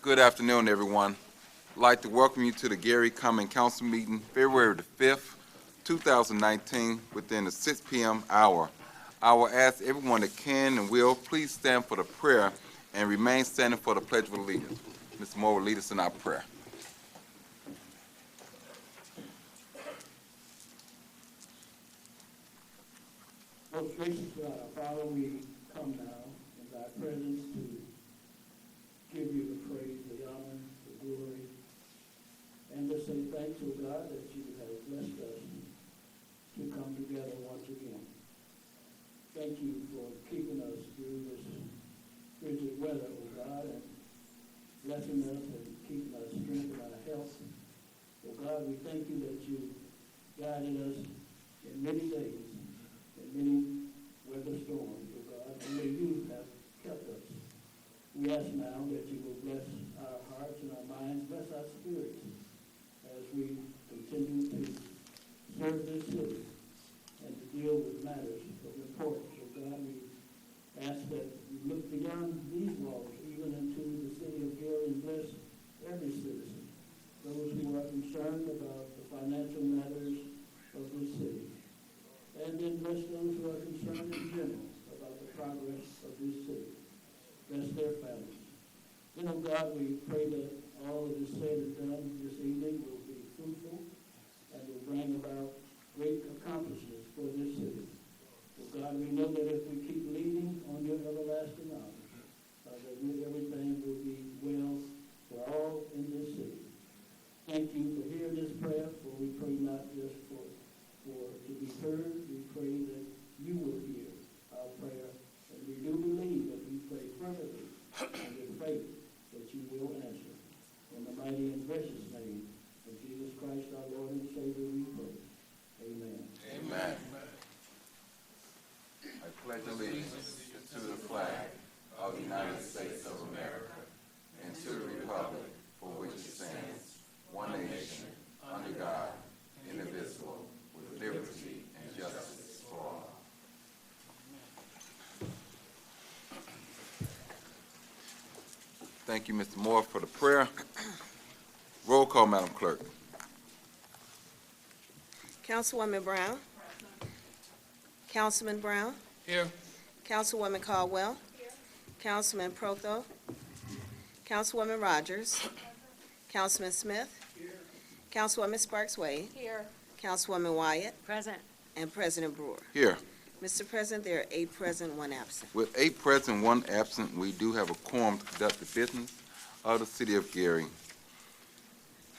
Good afternoon, everyone. I'd like to welcome you to the Gary Common Council meeting, February the 5th, 2019, within the 6 p.m. hour. I will ask everyone that can and will please stand for the prayer and remain standing for the Pledge of Allegiance. Mr. Moore will lead us in our prayer. Most gracious God, our Father, we come now in thy presence to give you the praise, the honor, the glory, and to say thanks, O God, that you have blessed us to come together once again. Thank you for keeping us through this frigid weather, O God, and blessing us and keeping us strength and our health. O God, we thank you that you guided us in many days, in many weather storms, O God, and that you have kept us. We ask now that you will bless our hearts and our minds, bless our spirits as we continue to serve this city and to deal with matters of importance. So God, we ask that you look beyond these walls, even into the city of Gary, and bless every citizen, those who are concerned about the financial matters of this city. And then bless those who are concerned in general about the progress of this city. Bless their families. You know, God, we pray that all that is said and done this evening will be fruitful and will bring about great accomplishments for this city. So God, we know that if we keep leaning on your everlasting arms, that everything will be well for all in this city. Thank you for hearing this prayer, for we pray not just for to be heard, we pray that you will hear our prayer, and we do believe that we pray fervently and with faith that you will answer. In the mighty and precious name of Jesus Christ, our Lord and Savior, we pray. Amen. Amen. I pledge allegiance to the flag of the United States of America and to the republic for which it stands, one nation, under God, indivisible, with liberty and justice for all. Thank you, Mr. Moore, for the prayer. Roll call, Madam Clerk. Councilwoman Brown. Councilman Brown. Here. Councilwoman Caldwell. Councilman Protho. Councilwoman Rogers. Councilman Smith. Councilwoman Sparks Wade. Here. Councilwoman Wyatt. Present. And President Brewer. Here. Mr. President, there are 8 present, 1 absent. With 8 present, 1 absent, we do have a quorum to conduct the business of the city of Gary.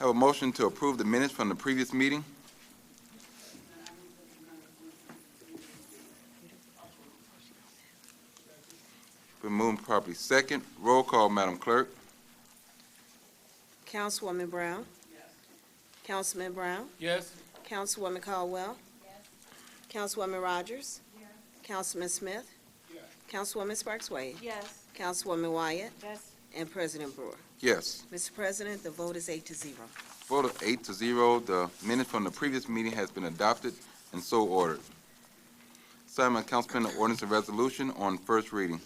Have a motion to approve the minutes from the previous meeting. Been moved properly second. Roll call, Madam Clerk. Councilwoman Brown. Councilman Brown. Yes. Councilwoman Caldwell. Councilwoman Rogers. Councilman Smith. Councilwoman Sparks Wade. Yes. Councilwoman Wyatt. Yes. And President Brewer. Yes. Mr. President, the vote is 8-0. Vote of 8-0. The minutes from the previous meeting has been adopted and so ordered. Assignment of Councilman of Ordinance and Resolution on first reading.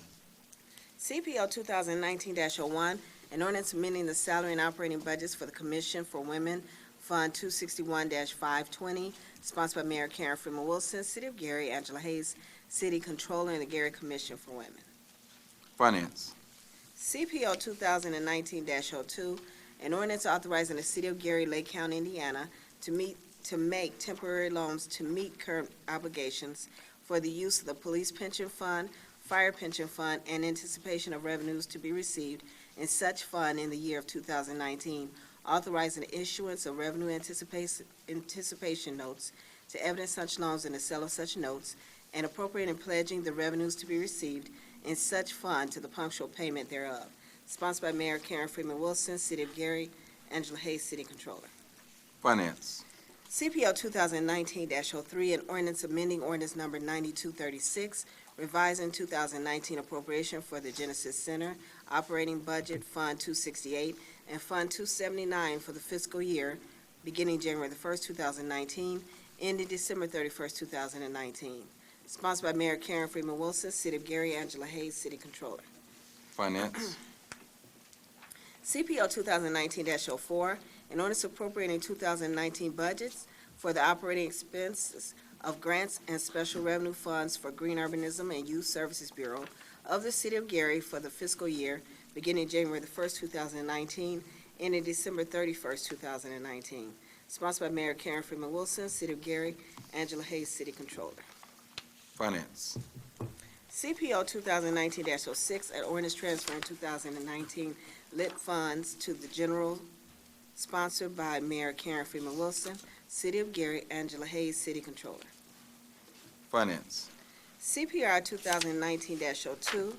CPO 2019-01, an ordinance amending the salary and operating budgets for the Commission for Women, Fund 261-520, sponsored by Mayor Karen Freeman Wilson, City of Gary, Angela Hayes, City Controller, and the Gary Commission for Women. Finance. CPO 2019-02, an ordinance authorizing the City of Gary, Lake County, Indiana, to make temporary loans to meet current obligations for the use of the Police Pension Fund, Fire Pension Fund, and anticipation of revenues to be received in such fund in the year of 2019, authorizing the issuance of revenue anticipation notes to evidence such loans and the sale of such notes, and appropriating and pledging the revenues to be received in such fund to the punctual payment thereof. Sponsored by Mayor Karen Freeman Wilson, City of Gary, Angela Hayes, City Controller. Finance. CPO 2019-03, an ordinance amending ordinance number 9236, revising 2019 appropriation for the Genesis Center, operating budget Fund 268, and Fund 279 for the fiscal year beginning January the 1st, 2019, ending December 31st, 2019. Sponsored by Mayor Karen Freeman Wilson, City of Gary, Angela Hayes, City Controller. Finance. CPO 2019-04, an ordinance appropriating 2019 budgets for the operating expenses of grants and special revenue funds for Green Urbanism and Youth Services Bureau of the City of Gary for the fiscal year beginning January the 1st, 2019, ending December 31st, 2019. Sponsored by Mayor Karen Freeman Wilson, City of Gary, Angela Hayes, City Controller. Finance. CPO 2019-06, an ordinance transferring 2019 lit funds to the general, sponsored by Mayor Karen Freeman Wilson, City of Gary, Angela Hayes, City Controller. Finance. CPR 2019-02,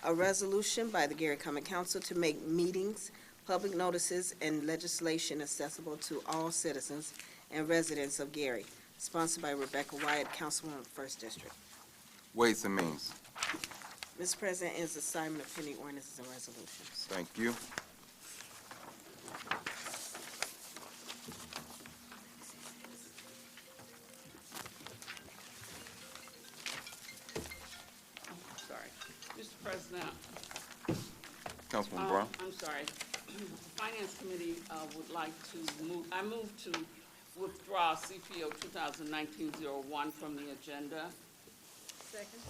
a resolution by the Gary Common Council to make meetings, public notices, and legislation accessible to all citizens and residents of Gary, sponsored by Rebecca Wyatt, Councilwoman of the 1st District. Ways and Means. Mr. President, is assignment of pending ordinances and resolutions. Thank you. Sorry. Mr. President. Councilwoman Brown. I'm sorry. The Finance Committee would like to move, I move to withdraw CPO 2019-01 from the agenda. Second.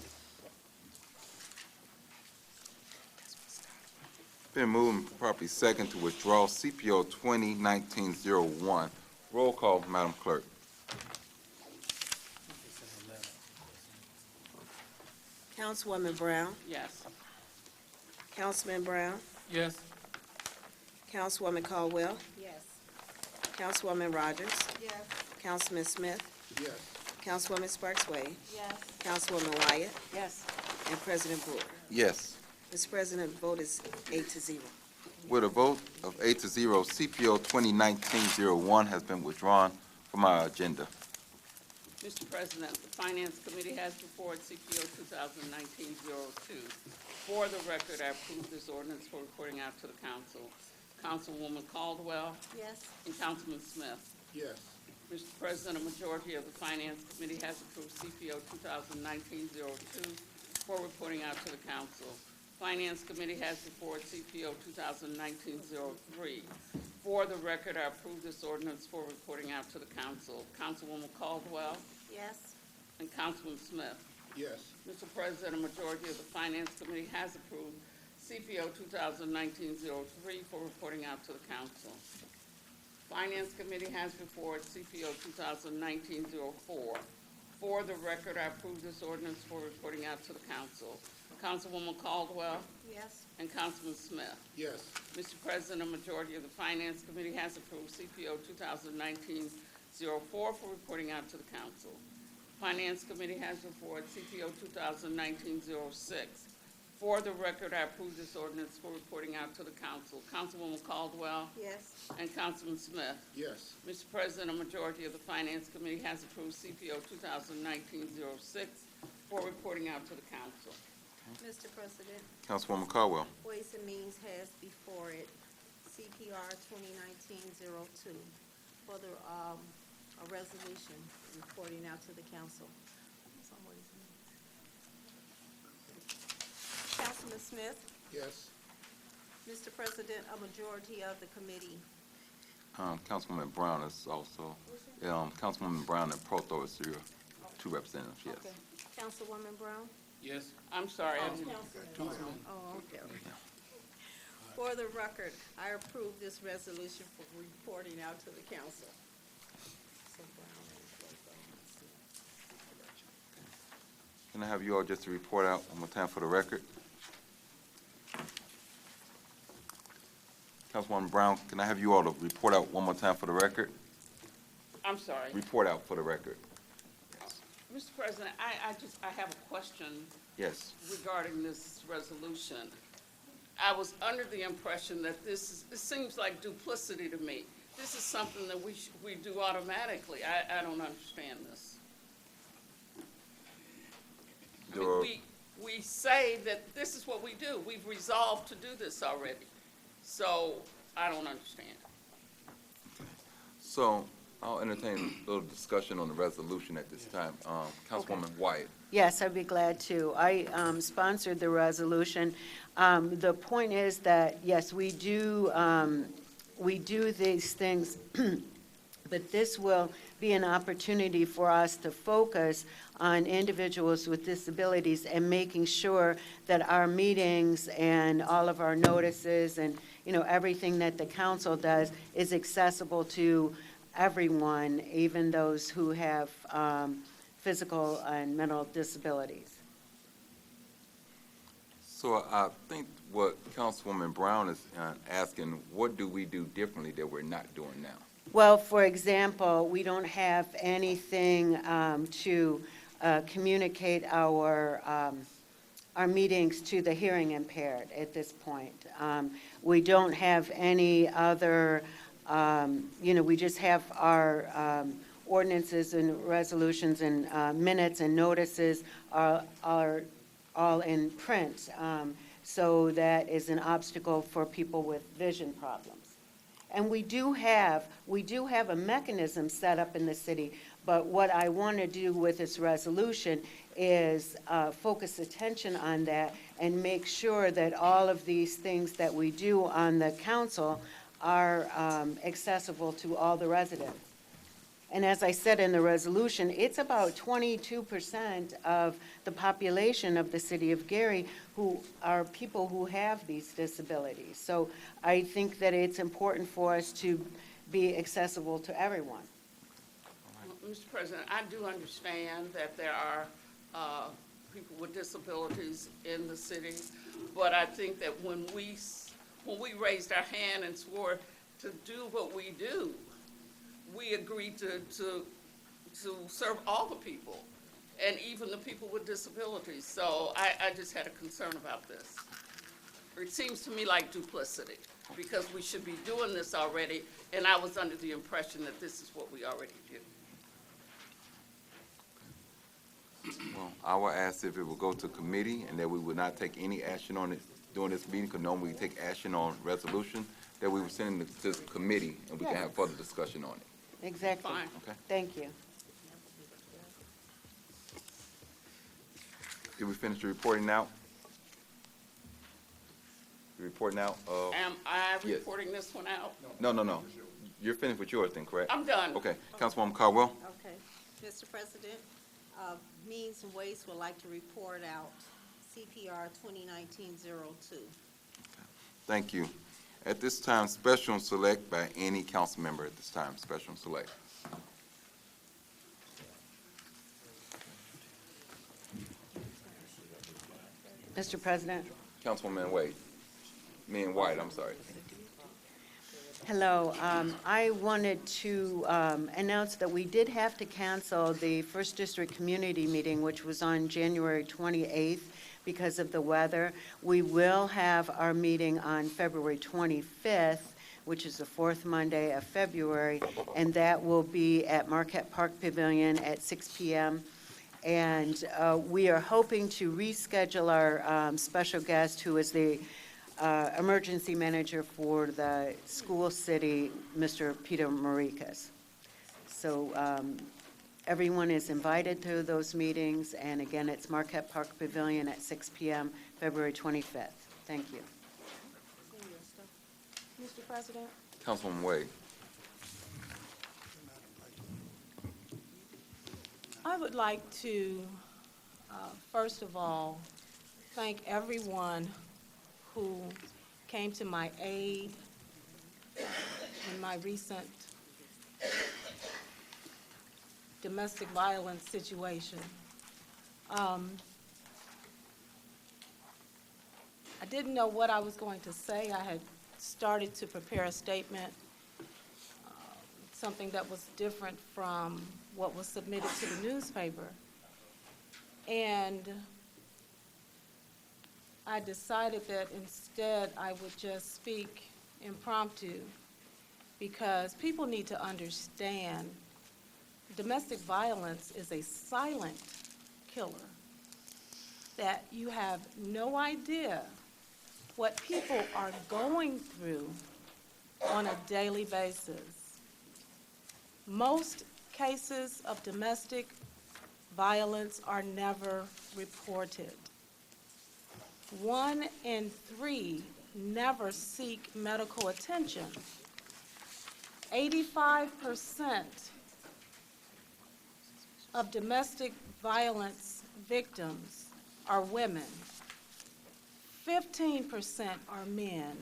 Been moved properly second to withdraw CPO 2019-01. Roll call, Madam Clerk. Councilwoman Brown, Yes. Councilman Brown, Yes. Councilwoman Caldwell, Yes. Councilwoman Rogers, Yes. Councilman Smith, Yes. Councilwoman Sparks Wade, Yes. Councilwoman Wyatt, Yes. and President Brewer. Yes. Mr. President, the vote is 8-0. With a vote of 8-0, CPO 2019-01 has been withdrawn from our agenda. Mr. President, the Finance Committee has before it CPO 2019-02. For the record, I approve this ordinance for reporting out to the council. Councilwoman Caldwell Yes. and Councilman Smith. Yes. Mr. President, a majority of the Finance Committee has approved CPO 2019-02 for reporting out to the council. Finance Committee has before it CPO 2019-03. For the record, I approve this ordinance for reporting out to the council. Councilwoman Caldwell Yes. and Councilman Smith. Yes. Mr. President, a majority of the Finance Committee has approved CPO 2019-03 for reporting out to the council. Finance Committee has before it CPO 2019-04. For the record, I approve this ordinance for reporting out to the council. Councilwoman Caldwell Yes. and Councilman Smith. Yes. Mr. President, a majority of the Finance Committee has approved CPO 2019-04 for reporting out to the council. Finance Committee has before it CPO 2019-06. For the record, I approve this ordinance for reporting out to the council. Councilwoman Caldwell Yes. and Councilman Smith. Yes. Mr. President, a majority of the Finance Committee has approved CPO 2019-06 for reporting out to the council. Mr. President, Councilwoman Caldwell. Ways and Means has before it CPR 2019-02 for the, a resolution reporting out to the council. It's on Ways and Means. Councilman Smith, Yes. Mr. President, a majority of the committee. Councilwoman Brown is also, Councilwoman Brown and Proto is your two representatives, yes. Okay. Councilwoman Brown? Yes. I'm sorry, I didn't. Oh, okay. For the record, I approve this resolution for reporting out to the council. So Brown and Can I have you all just to report out one more time for the record? Councilwoman Brown, can I have you all to report out one more time for the record? I'm sorry. Report out for the record. Mr. President, I have a question Yes. regarding this resolution. I was under the impression that this seems like duplicity to me. This is something that we do automatically. I don't understand this. I There are- mean, we say that this is what we do. We've resolved to do this already. So I don't understand. So I'll entertain a little discussion on the resolution at this time. Councilwoman Wyatt. Yes, I'd be glad to. I sponsored the resolution. The point is that, yes, we do these things, but this will be an opportunity for us to focus on individuals with disabilities and making sure that our meetings and all of our notices and, everything that the council does is accessible to everyone, even those who have physical and mental disabilities. So I think what Councilwoman Brown is asking, what do we do differently that we're not doing now? Well, for example, we don't have anything to communicate our meetings to the hearing impaired at this point. We don't have any other, we just have our ordinances and resolutions and minutes and notices are all in print. So that is an obstacle for people with vision problems. And we do have a mechanism set up in the city, but what I want to do with this resolution is focus attention on that and make sure that all of these things that we do on the council are accessible to all the residents. And as I said in the resolution, it's about 22% of the population of the city of Gary who are people who have these disabilities. So I think that it's important for us to be accessible to everyone. Mr. President, I do understand that there are people with disabilities in the city, but I think that when we raised our hand and swore to do what we do, we agreed to serve all the people, and even the people with disabilities. So I just had a concern about this. It seems to me like duplicity, because we should be doing this already, and I was under the impression that this is what we already do. Well, I will ask if it will go to committee and that we would not take any action on it during this meeting, because normally we take action on resolution, that we would send it to committee and we can have further discussion on it. Exactly. Fine. Okay. Thank you. Did we finish the reporting now? The reporting out of, Am I Yes. reporting this one out? no. You're finished with yours then, correct? I'm done. Okay, Councilwoman Caldwell? Okay. Mr. President, Means and Ways would like to report out CPR 2019-02. Thank you. At this time, special and select by any council member at this time, special and select. Mr. President? Councilwoman Wade. White, I'm sorry. Hello. I wanted to announce that we did have to cancel the First District Community Meeting, which was on January 28th because of the weather. We will have our meeting on February 25th, which is the fourth Monday of February, and that will be at Marquette Park Pavilion at 6 p.m. And we are hoping to reschedule our special guest, who is the emergency manager for the school city, Mr. Peter Marikas. So everyone is invited to those meetings, and again, it's Marquette Park Pavilion at 6 p.m., February 25th. Thank you. Mr. President? Councilwoman Wade. I would like to, first of all, thank everyone who came to my aid in my recent domestic violence situation. I didn't know what I was going to say. I had started to prepare a statement, something that was different from what was submitted to the newspaper. And I decided that instead I would just speak impromptu, because people need to understand domestic violence is a silent killer, that you have no idea what people are going through on a daily basis. Most cases of domestic violence are never reported. 1 in 3 never seek medical attention. 85% of domestic violence victims are women. 15% are men.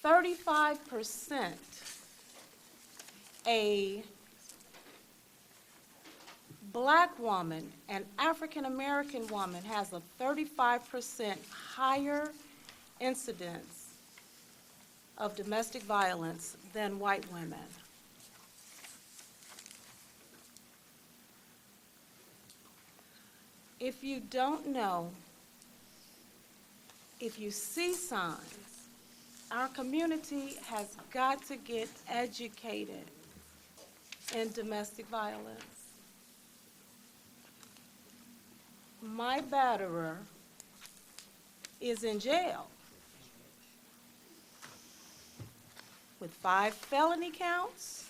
35%, a Black woman, an African-American woman, has a 35% higher incidence of domestic violence than white women. If you don't know, if you see signs, our community has got to get educated in domestic violence. My batterer is in jail with 5 felony counts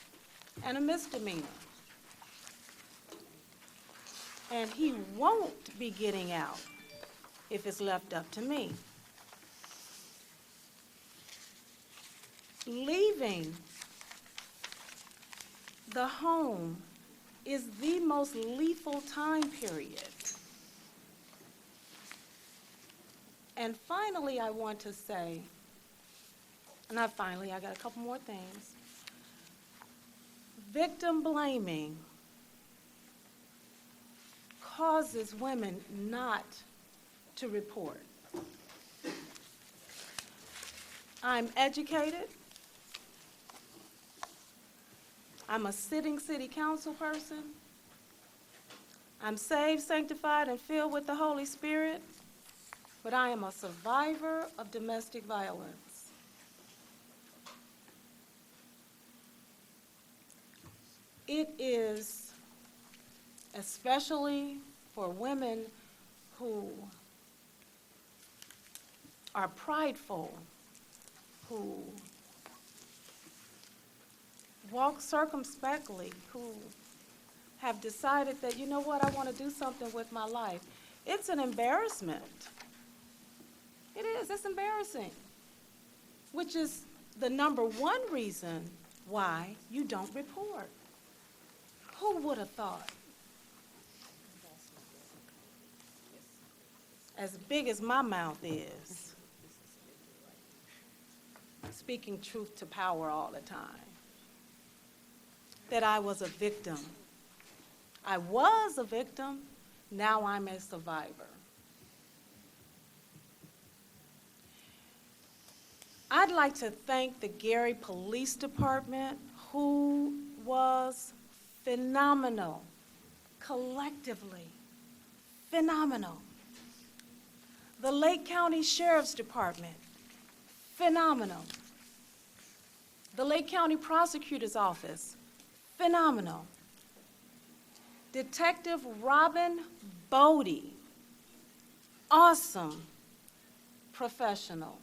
and a misdemeanor. And he won't be getting out if it's left up to me. Leaving the home is the most lethal time period. And finally, I want to say, not finally, I got a couple more things. Victim blaming causes women not to report. I'm educated. I'm a sitting city council person. I'm saved, sanctified, and filled with the Holy Spirit, but I am a survivor of domestic violence. It is, especially for women who are prideful, who walk circumspectly, who have decided that, you know what, I want to do something with my life. It's an embarrassment. It is, it's embarrassing, which is the #1 reason why you don't report. Who would have thought? As big as my mouth is, speaking truth to power all the time, that I was a victim. I was a victim, now I'm a survivor. I'd like to thank the Gary Police Department, who was phenomenal, collectively phenomenal. The Lake County Sheriff's Department, phenomenal. The Lake County Prosecutor's Office, phenomenal. Detective Robin Bodie, awesome professional.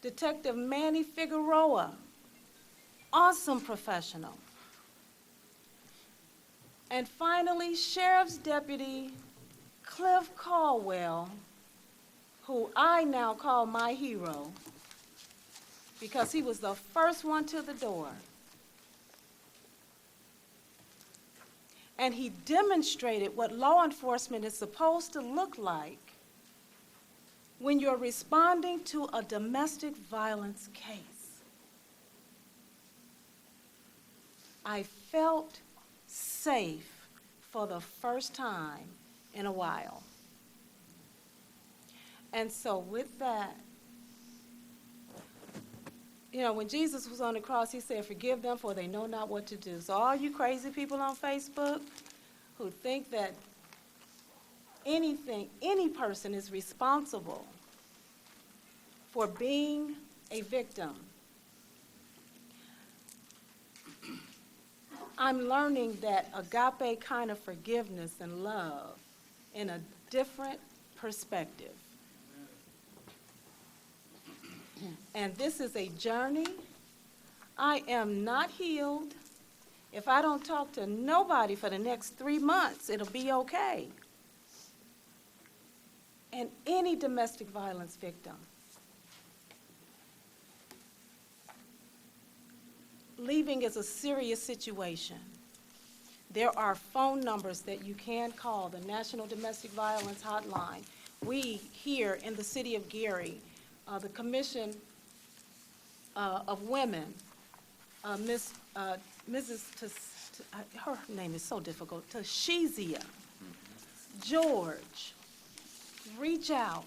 Detective Manny Figueroa, awesome professional. And finally, Sheriff's Deputy Cliff Caldwell, who I now call my hero because he was the first one to the door. And he demonstrated what law enforcement is supposed to look like when you're responding to a domestic violence case. I felt safe for the first time in a while. And so with that, you know, when Jesus was on the cross, he said, forgive them for they know not what to do. So all you crazy people on Facebook who think that any person is responsible for being a victim, I'm learning that agape kind of forgiveness and love in a different perspective. And this is a journey. I am not healed. If I don't talk to nobody for the next 3 months, it'll be okay. And any domestic violence victim, leaving is a serious situation. There are phone numbers that you can call, the National Domestic Violence Hotline. We here in the city of Gary, the Commission of Women, her name is so difficult, Tashizia, George, reach out,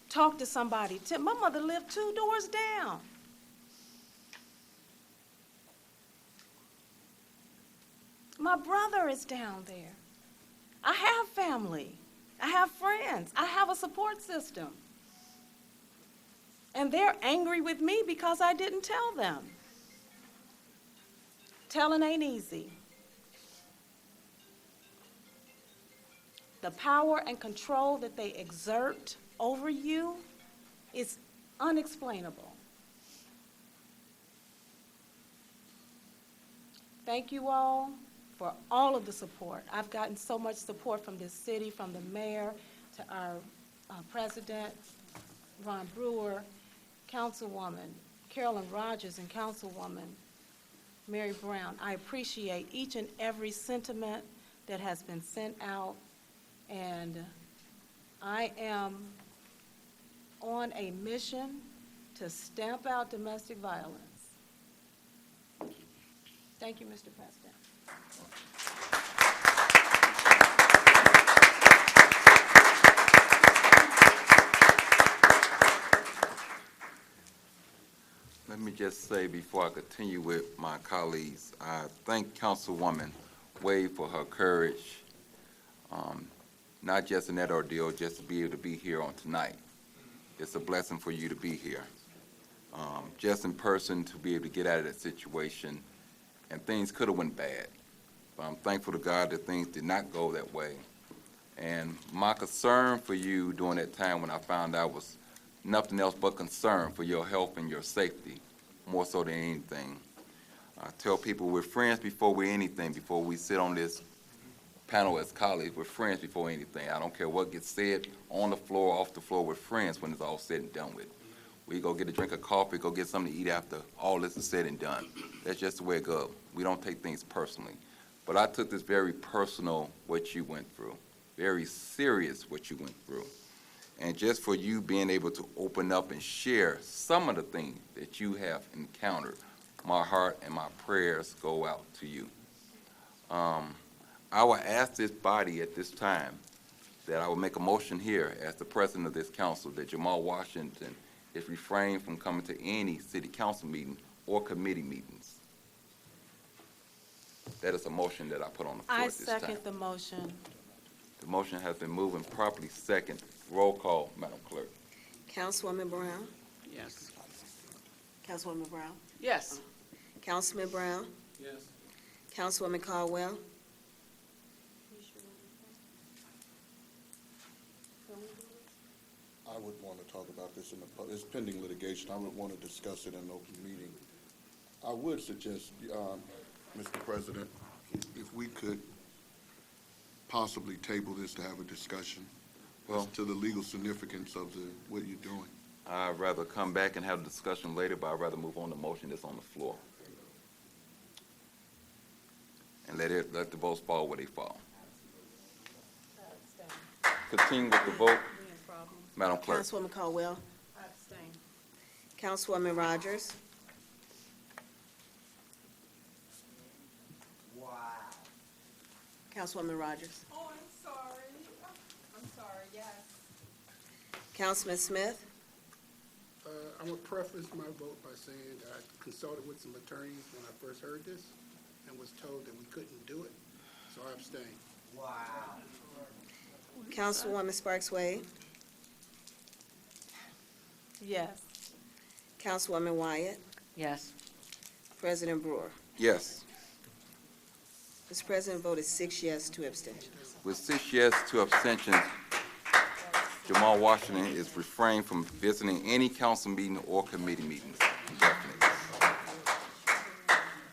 talk to somebody. My mother lived 2 doors down. My brother is down there. I have family. I have friends. I have a support system. And they're angry with me because I didn't tell them. Telling ain't easy. The power and control that they exert over you is unexplainable. Thank you all for all of the support. I've gotten so much support from this city, from the mayor to our president, Ron Brewer, Councilwoman Carolyn Rogers, and Councilwoman Mary Brown. I appreciate each and every sentiment that has been sent out, and I am on a mission to stamp out domestic violence. Thank you, Mr. President. Let me just say before I continue with my colleagues, I thank Councilwoman Wade for her courage, not just in that ordeal, just to be able to be here on tonight. It's a blessing for you to be here. Just in person to be able to get out of that situation, and things could have went bad. But I'm thankful to God that things did not go that way. And my concern for you during that time when I found out was nothing else but concern for your health and your safety, more so than anything. I tell people we're friends before we're anything, before we sit on this panel as colleagues, we're friends before anything. I don't care what gets said on the floor, off the floor, we're friends when it's all said and done with. We go get a drink of coffee, go get something to eat after all this is said and done. That's just the way it goes. We don't take things personally. But I took this very personal, what you went through, very serious what you went through. And just for you being able to open up and share some of the things that you have encountered, my heart and my prayers go out to you. I will ask this body at this time that I will make a motion here as the president of this council that Jamal Washington is refrained from coming to any city council meeting or committee meetings. That is a motion that I put on the floor I at this time. second the motion. The motion has been moved and properly second. Roll call, Madam Clerk. Councilwoman Brown? Yes. Councilwoman Brown? Yes. Councilman Brown? Yes. Councilwoman Caldwell? I would want to talk about this it's pending litigation. I would want to discuss it in an open meeting. I would suggest, Mr. President, if we could possibly table this to have a discussion as to the legal significance of what you're doing. I'd rather come back and have a discussion later, but I'd rather move on the motion that's on the floor. And let the votes fall where they fall. Continue with the vote, Madam Clerk. Councilwoman Caldwell? I abstain. Councilwoman Rogers? Wow. Councilwoman Rogers? Oh, I'm sorry. I'm sorry, yes. Councilman Smith? I would preface my vote by saying that I consulted with some attorneys when I first heard this and was told that we couldn't do it, so I abstained. Wow. Councilwoman Sparks Wade? Yes. Councilwoman Wyatt? Yes. President Brewer? Yes. Mr. President, voted 6 yes, 2 abstentions. With 6 yes, 2 abstentions, Jamal Washington is refrained from visiting any council meeting or committee meetings. Definitely.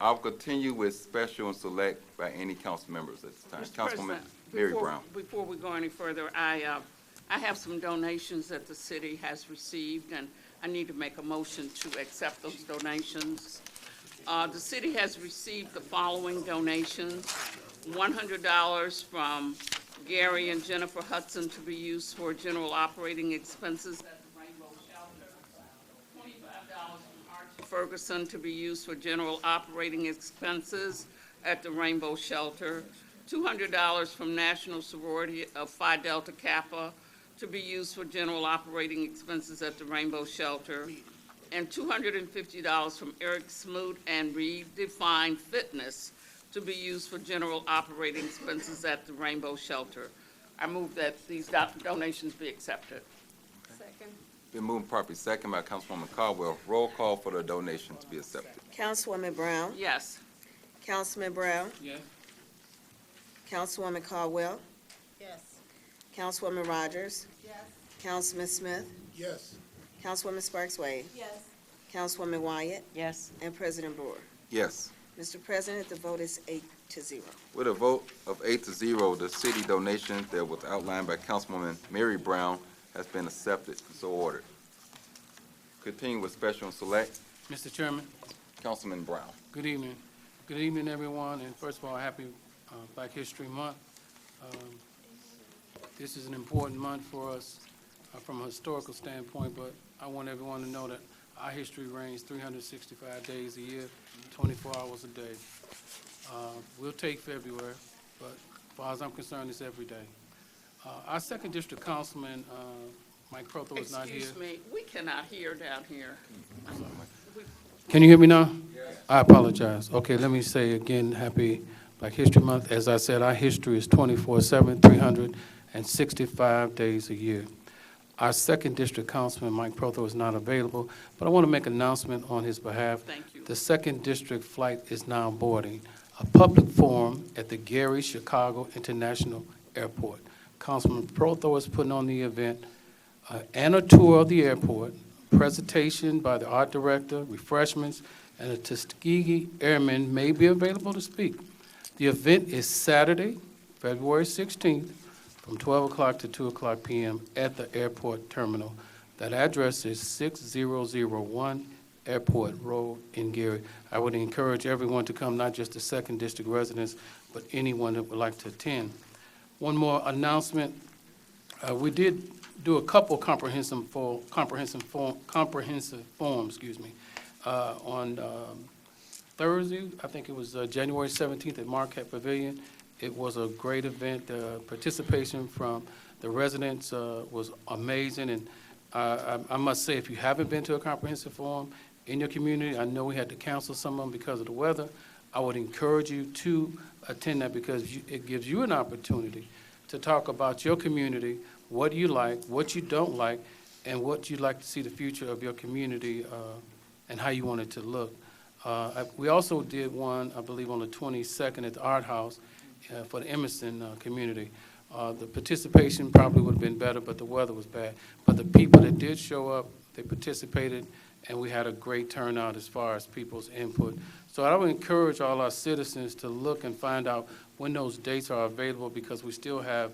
I'll continue with special and select by any council members at this time. Mr. Councilwoman President, Mary before- Brown. Before we go any further, I have some donations that the city has received, and I need to make a motion to accept those donations. The city has received the following donations: $100 from Gary and Jennifer Hudson to be used for general operating expenses at the Rainbow Shelter, $25 from Archie Ferguson to be used for general operating expenses at the Rainbow Shelter, $200 from National Sorority of Phi Delta Kappa to be used for general operating expenses at the Rainbow Shelter, and $250 from Eric Smoot and Redefined Fitness to be used for general operating expenses at the Rainbow Shelter. I move that these donations be accepted. Second. Been moved properly second by Councilwoman Caldwell. Roll call for the donation to be accepted. Councilwoman Brown, Yes. Councilman Brown, Yes. Councilwoman Caldwell, Yes. Councilwoman Rogers, Yes. Councilman Smith, Yes. Councilwoman Sparks Wade, Yes. Councilwoman Wyatt, Yes. and President Brewer. Yes. Mr. President, the vote is 8-0. With a vote of 8-0, the city donation that was outlined by Councilwoman Mary Brown has been accepted and so ordered. Continue with special and select. Mr. Chairman, Councilman Brown. good evening. Good evening, everyone, and first of all, happy Black History Month. This is an important month for us from a historical standpoint, but I want everyone to know that our history reigns 365 days a year, 24 hours a day. We'll take February, but as far as I'm concerned, it's every day. Our second district councilman, Mike Crotho, is not here. Excuse me, we cannot hear down here. Can you hear me now? Yes. I apologize. Okay, let me say again, happy Black History Month. As I said, our history is 24/7, 365 days a year. Our second district councilman, Mike Protho, is not available, but I want to make an announcement on his behalf. Thank you. The second district flight is now boarding. A public forum at the Gary Chicago International Airport. Councilman Protho is putting on the event and a tour of the airport, presentation by the art director, refreshments, and a Tuskegee Airman may be available to speak. The event is Saturday, February 16th, from 12 o'clock to 2 o'clock p.m. at the airport terminal. That address is 6001 Airport Road in Gary. I would encourage everyone to come, not just the second district residents, but anyone that would like to attend. One more announcement. We did do a couple comprehensive forms, on Thursday. I think it was January 17th at Marquette Pavilion. It was a great event. Participation from the residents was amazing, and I must say, if you haven't been to a comprehensive forum in your community, I know we had to cancel some of them because of the weather. I would encourage you to attend that because it gives you an opportunity to talk about your community, what you like, what you don't like, and what you'd like to see the future of your community and how you want it to look. We also did one, I believe, on the 22nd at the Art House for the Emerson community. The participation probably would have been better, but the weather was bad. But the people that did show up, they participated, and we had a great turnout as far as people's input. So I would encourage all our citizens to look and find out when those dates are available, because we still have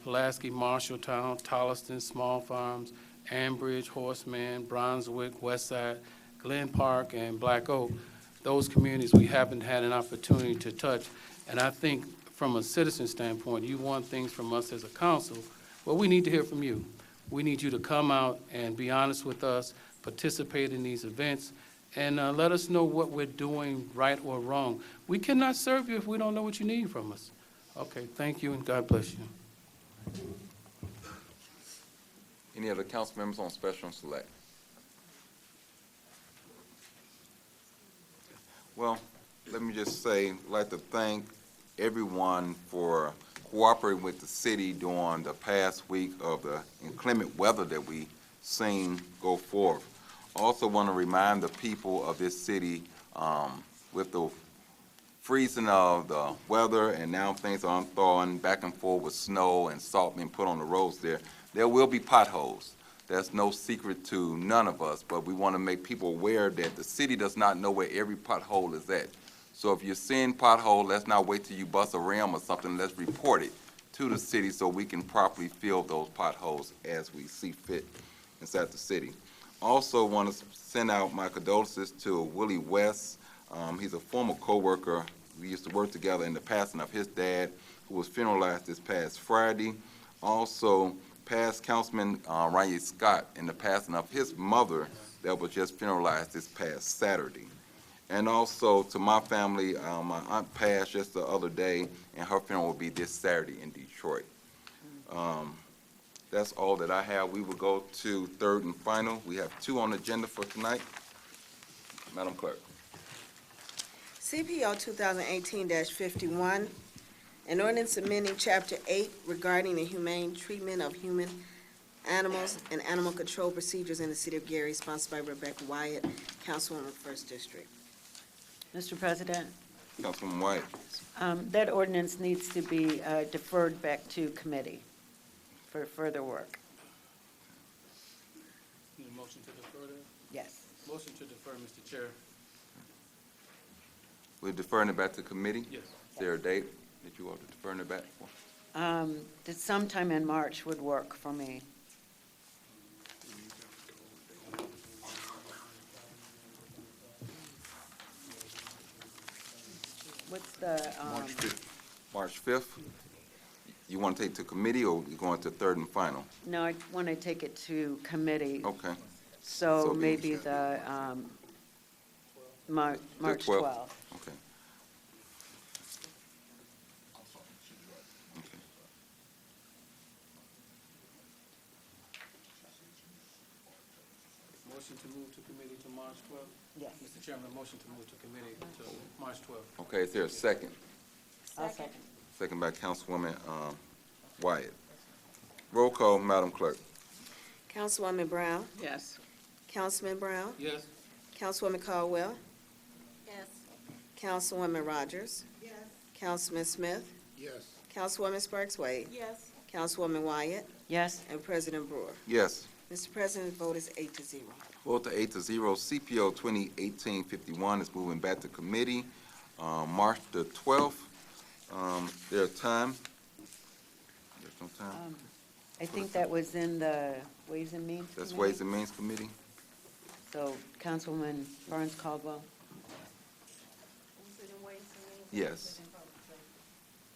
Pulaski, Marshalltown, Tolliston, Small Farms, Ambridge, Horseman, Brunswick, Westside, Glen Park, and Black Oak. Those communities we haven't had an opportunity to touch. And I think from a citizen standpoint, you want things from us as a council, well, we need to hear from you. We need you to come out and be honest with us, participate in these events, and let us know what we're doing right or wrong. We cannot serve you if we don't know what you need from us. Okay, thank you, and God bless you. Any other council members on special and select? Well, let me just say, I'd like to thank everyone for cooperating with the city during the past week of the inclement weather that we seen go forth. Also want to remind the people of this city, with the freezing of the weather and now things are thawing back and forth with snow and salt being put on the roads there will be potholes. That's no secret to none of us, but we want to make people aware that the city does not know where every pothole is at. So if you're seeing pothole, let's not wait till you bust a rim or something. Let's report it to the city so we can properly fill those potholes as we see fit inside the city. Also want to send out my condolences to Willie West. He's a former coworker. We used to work together in the passing of his dad, who was funeralized this past Friday. Also, past Councilman Ryan Scott in the passing of his mother that was just funeralized this past Saturday. And also to my family, my aunt passed just the other day, and her funeral will be this Saturday in Detroit. That's all that I have. We will go to third and final. We have 2 on the agenda for tonight. Madam Clerk. CPO 2018-51, an ordinance amending Chapter 8 regarding the humane treatment of human animals and animal control procedures in the city of Gary, sponsored by Rebecca Wyatt, Councilwoman, 1st District. Mr. President, Councilwoman White. that ordinance needs to be deferred back to committee for further work. Need a motion to defer that? Yes. Motion to defer, Mr. Chair. We're deferring it back to committee? Yes. Is there a date that you want to defer it back for? That sometime in March would work for me. What's the, March 5th? You want to take it to committee, or we going to third and final? no, I want to take it to committee, Okay. so So be- maybe the March 12th. 12th. Okay. Okay. Motion to move to committee to March 12th? Yes. Mr. Chairman, a motion to move to committee to March 12th. Okay, is there a second? I'll second. Second by Councilwoman Wyatt. Roll call, Madam Clerk. Councilwoman Brown, Yes. Councilman Brown, Yes. Councilwoman Caldwell, Yes. Councilwoman Rogers, Yes. Councilman Smith, Yes. Councilwoman Sparks Wade, Yes. Councilwoman Wyatt, Yes, and President Brewer. Yes. Mr. President, the vote is 8-0. Vote to 8-0. CPO 2018-51 is moving back to committee, March the 12th. Their time? There's no time? I think that was in the Ways and Means That's Committee. Ways and Means Committee? So Councilwoman Burns Caldwell. Yes.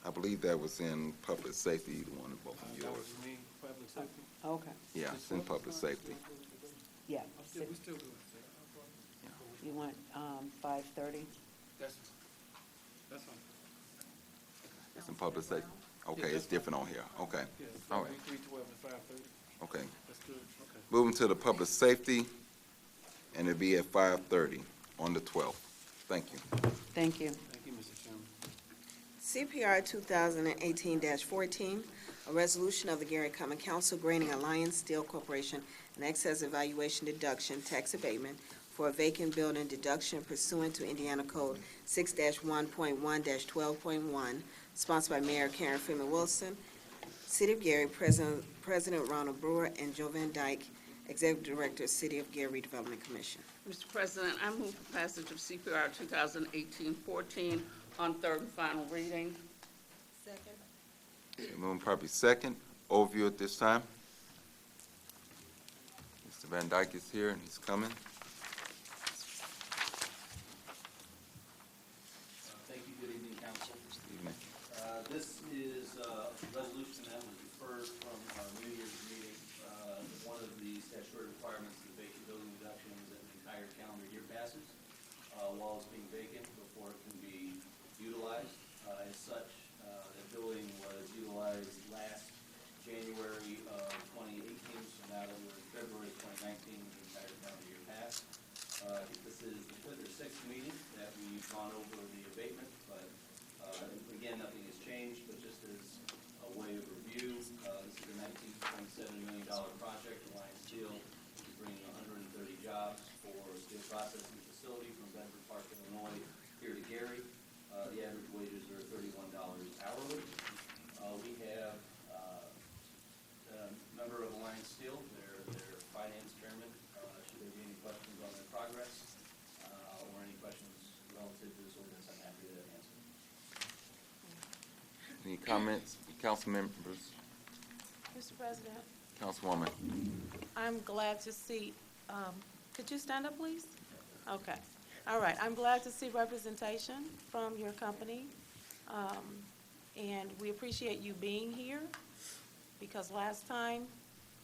I believe that was in public safety, either one of both of That was yours. me, public safety. Okay, Yeah, it's in public safety. yeah. Yeah, we still do it. You want 5:30? That's fine. It's in public safety. Okay, it's different on here. Okay, Yeah, all right, 312 and 5:30. okay. That's good, okay. Moving to the public safety, and it'll be at 5:30 on the 12th. Thank you. Thank you. Thank you, Mr. Chairman. CPR 2018-14, a resolution of the Gary Common Council granting Alliance Steel Corporation an excess evaluation deduction tax abatement for a vacant building deduction pursuant to Indiana Code 6-1.1-12.1, sponsored by Mayor Karen Freeman Wilson, City of Gary, President Ronald Brewer, and Joe Van Dyke, Executive Director, City of Gary Redevelopment Commission. Mr. President, I move for passage of CPR 2018-14 on third and final reading. Second. Moving properly second. Overview at this time. Mr. Van Dyke is here, and he's coming. Thank you. Good evening, council. Evening. This is a resolution that was deferred from our New Year's meeting. One of the statutory requirements of the vacant building reduction is that an entire calendar year passes while it's being vacant before it can be utilized. As such, the building was utilized last January of 2018, so now that we're in February of 2019, the entire calendar year passed. I think this is the 5th or 6th meeting that we've gone over the abatement, but again, nothing has changed, but just as a way of review, this is a $19.7 million project. Alliance Steel is bringing 130 jobs for a steel processing facility from Bedford Park, Illinois, here to Gary. The average wages are $31 hourly. We have a member of Alliance Steel, their finance chairman. Should there be any questions on their progress or any questions relative to this ordinance, I'm happy to answer. Any comments, council members, Mr. President, councilwoman? I'm glad to see, could you stand up, please? Okay. All right. I'm glad to see representation from your company. And we appreciate you being here because last time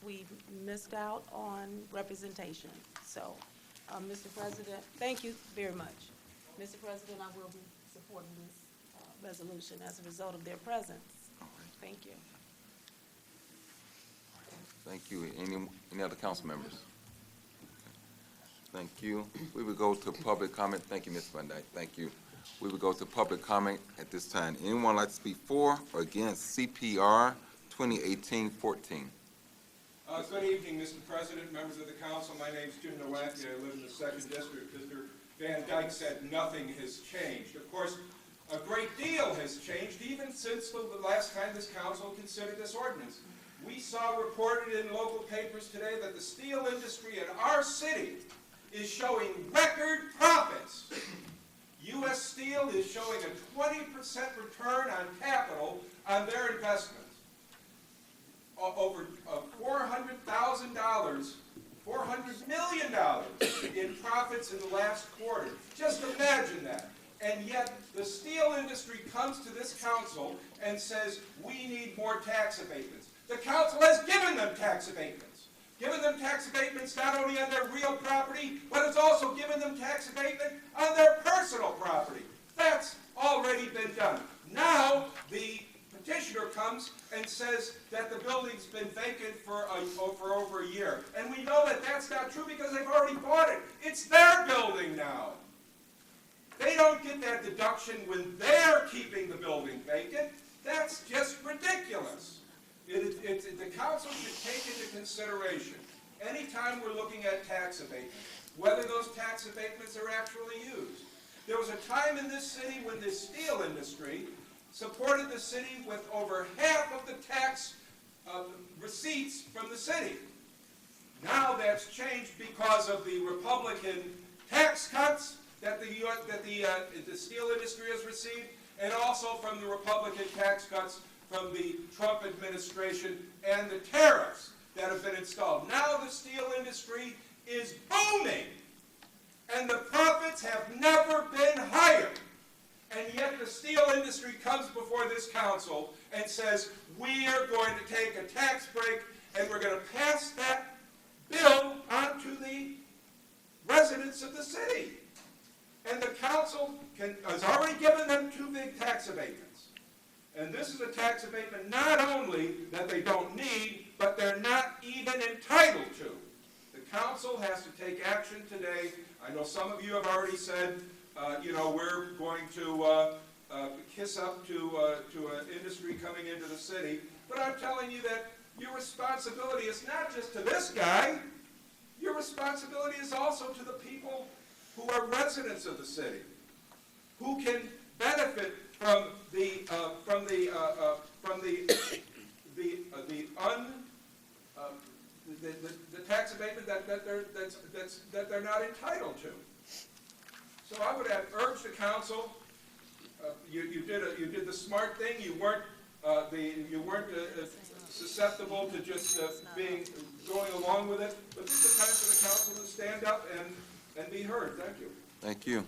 we missed out on representation. So, Mr. President, thank you very much. Mr. President, I will be supporting this resolution as a result of their presence. Thank you. Thank you. Any other council members? Thank you. We will go to public comment. Thank you, Ms. Van Dyke. Thank you. We will go to public comment at this time. Anyone like to speak for or against CPR 2018-14? Good evening, Mr. President, members of the council. My name is Jim Nowacki. I live in the 2nd District. Mr. Van Dyke said nothing has changed. Of course, a great deal has changed even since the last time this council considered this ordinance. We saw reported in local papers today that the steel industry in our city is showing record profits. U.S. Steel is showing a 20% return on capital on their investment. Over $400,000, $400 million in profits in the last quarter. Just imagine that. And yet the steel industry comes to this council and says, we need more tax abatements. The council has given them tax abatements. Given them tax abatements not only on their real property, but it's also given them tax abatement on their personal property. That's already been done. Now the petitioner comes and says that the building's been vacant for over a year. And we know that that's not true because they've already bought it. It's their building now. They don't get that deduction when they're keeping the building vacant. That's just ridiculous. The council should take into consideration, anytime we're looking at tax abatements, whether those tax abatements are actually used. There was a time in this city when the steel industry supported the city with over half of the tax receipts from the city. Now that's changed because of the Republican tax cuts that the steel industry has received, and also from the Republican tax cuts from the Trump administration and the tariffs that have been installed. Now the steel industry is booming, and the profits have never been higher. And yet the steel industry comes before this council and says, we are going to take a tax break and we're going to pass that bill on to the residents of the city. And the council has already given them 2 big tax abatements. And this is a tax abatement not only that they don't need, but they're not even entitled to. The council has to take action today. I know some of you have already said, we're going to kiss up to an industry coming into the city. But I'm telling you that your responsibility is not just to this guy. Your responsibility is also to the people who are residents of the city, who can benefit from the tax abatement that they're not entitled to. So I would have urged the council. You did the smart thing. You weren't susceptible to just going along with it. But this is the time for the council to stand up and be heard. Thank you. Thank you.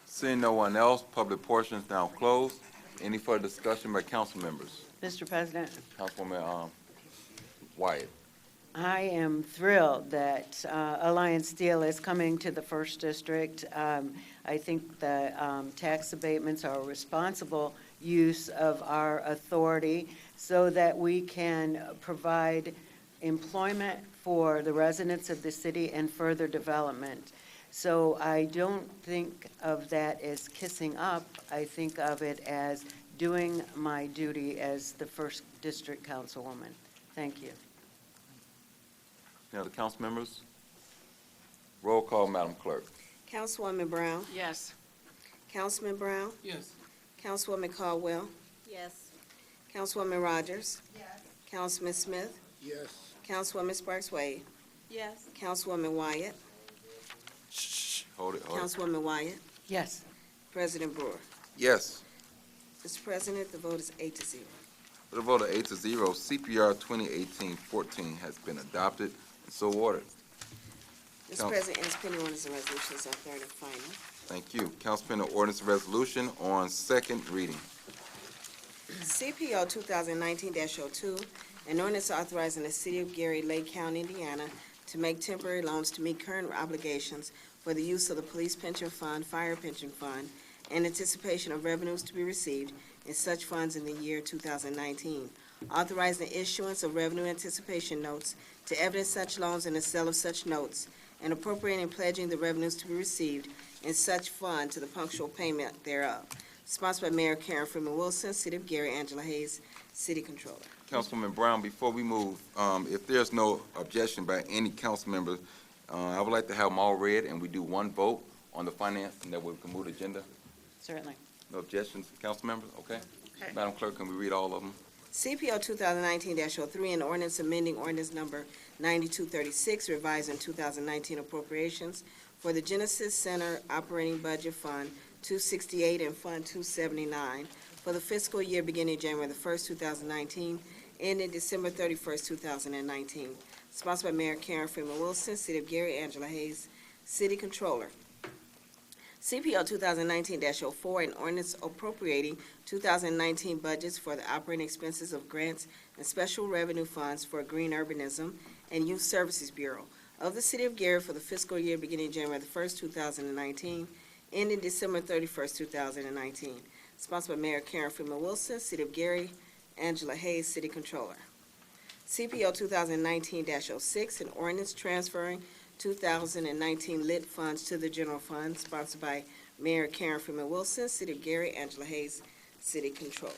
Seeing no one else, public portion is now closed. Any further discussion by council members? Mr. President, Councilwoman Wyatt. I am thrilled that Alliance Steel is coming to the 1st District. I think the tax abatements are a responsible use of our authority so that we can provide employment for the residents of the city and further development. So I don't think of that as kissing up. I think of it as doing my duty as the 1st District Councilwoman. Thank you. Any other council members? Roll call, Madam Clerk. Councilwoman Brown? Yes. Councilman Brown? Yes. Councilwoman Caldwell? Yes. Councilwoman Rogers? Yes. Councilman Smith? Yes. Councilwoman Sparks Wade? Yes. Councilwoman Wyatt? Hold it. Councilwoman Wyatt? Yes. President Brewer. Yes. Mr. President, the vote is 8-0. With a vote of 8-0, CPR 2018-14 has been adopted and so ordered. Mr. Council- President, as pending ordinance and resolutions are third and final. Thank you. Council pending ordinance and resolution on second reading. CPO 2019-02, an ordinance authorizing the City of Gary, Lake County, Indiana, to make temporary loans to meet current obligations for the use of the Police Pension Fund, Fire Pension Fund, in anticipation of revenues to be received in such funds in the year 2019. Authorizing the issuance of revenue anticipation notes to evidence such loans and the sale of such notes, and appropriating and pledging the revenues to be received in such fund to the punctual payment thereof. Sponsored by Mayor Karen Freeman Wilson, City of Gary, Angela Hayes, City Controller. Councilwoman Brown, before we move, if there's no objection by any council member, I would like to have them all read, and we do one vote on the finance, and that way we can move the agenda. Certainly. No objections, council members, okay? Okay. Madam Clerk, can we read all of them? CPO 2019-03, an ordinance amending ordinance number 9236, revising 2019 appropriations for the Genesis Center Operating Budget Fund 268 and Fund 279 for the fiscal year beginning January the 1st, 2019, ending December 31st, 2019. Sponsored by Mayor Karen Freeman Wilson, City of Gary, Angela Hayes, City Controller. CPO 2019-04, an ordinance appropriating 2019 budgets for the operating expenses of grants and special revenue funds for Green Urbanism and Youth Services Bureau of the City of Gary for the fiscal year beginning January the 1st, 2019, ending December 31st, 2019. Sponsored by Mayor Karen Freeman Wilson, City of Gary, Angela Hayes, City Controller. CPO 2019-06, an ordinance transferring 2019 lit funds to the general fund, sponsored by Mayor Karen Freeman Wilson, City of Gary, Angela Hayes, City Controller.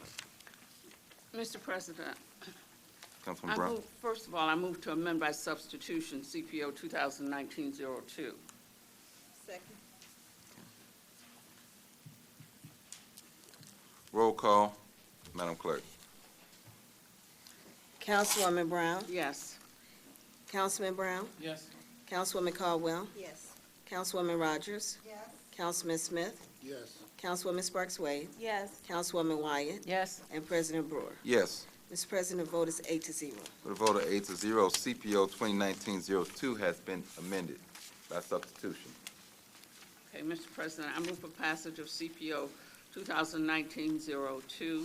Mr. President, Councilwoman Brown? first of all, I move to amend by substitution CPO 2019-02. Second. Roll call, Madam Clerk. Councilwoman Brown? Yes. Councilman Brown? Yes. Councilwoman Caldwell? Yes. Councilwoman Rogers? Yes. Councilman Smith? Yes. Councilwoman Sparks Wade? Yes. Councilwoman Wyatt? Yes. And President Brewer. Yes. Mr. President, the vote is 8-0. With a vote of 8-0, CPO 2019-02 has been amended by substitution. Okay, Mr. President, I move for passage of CPO 2019-02,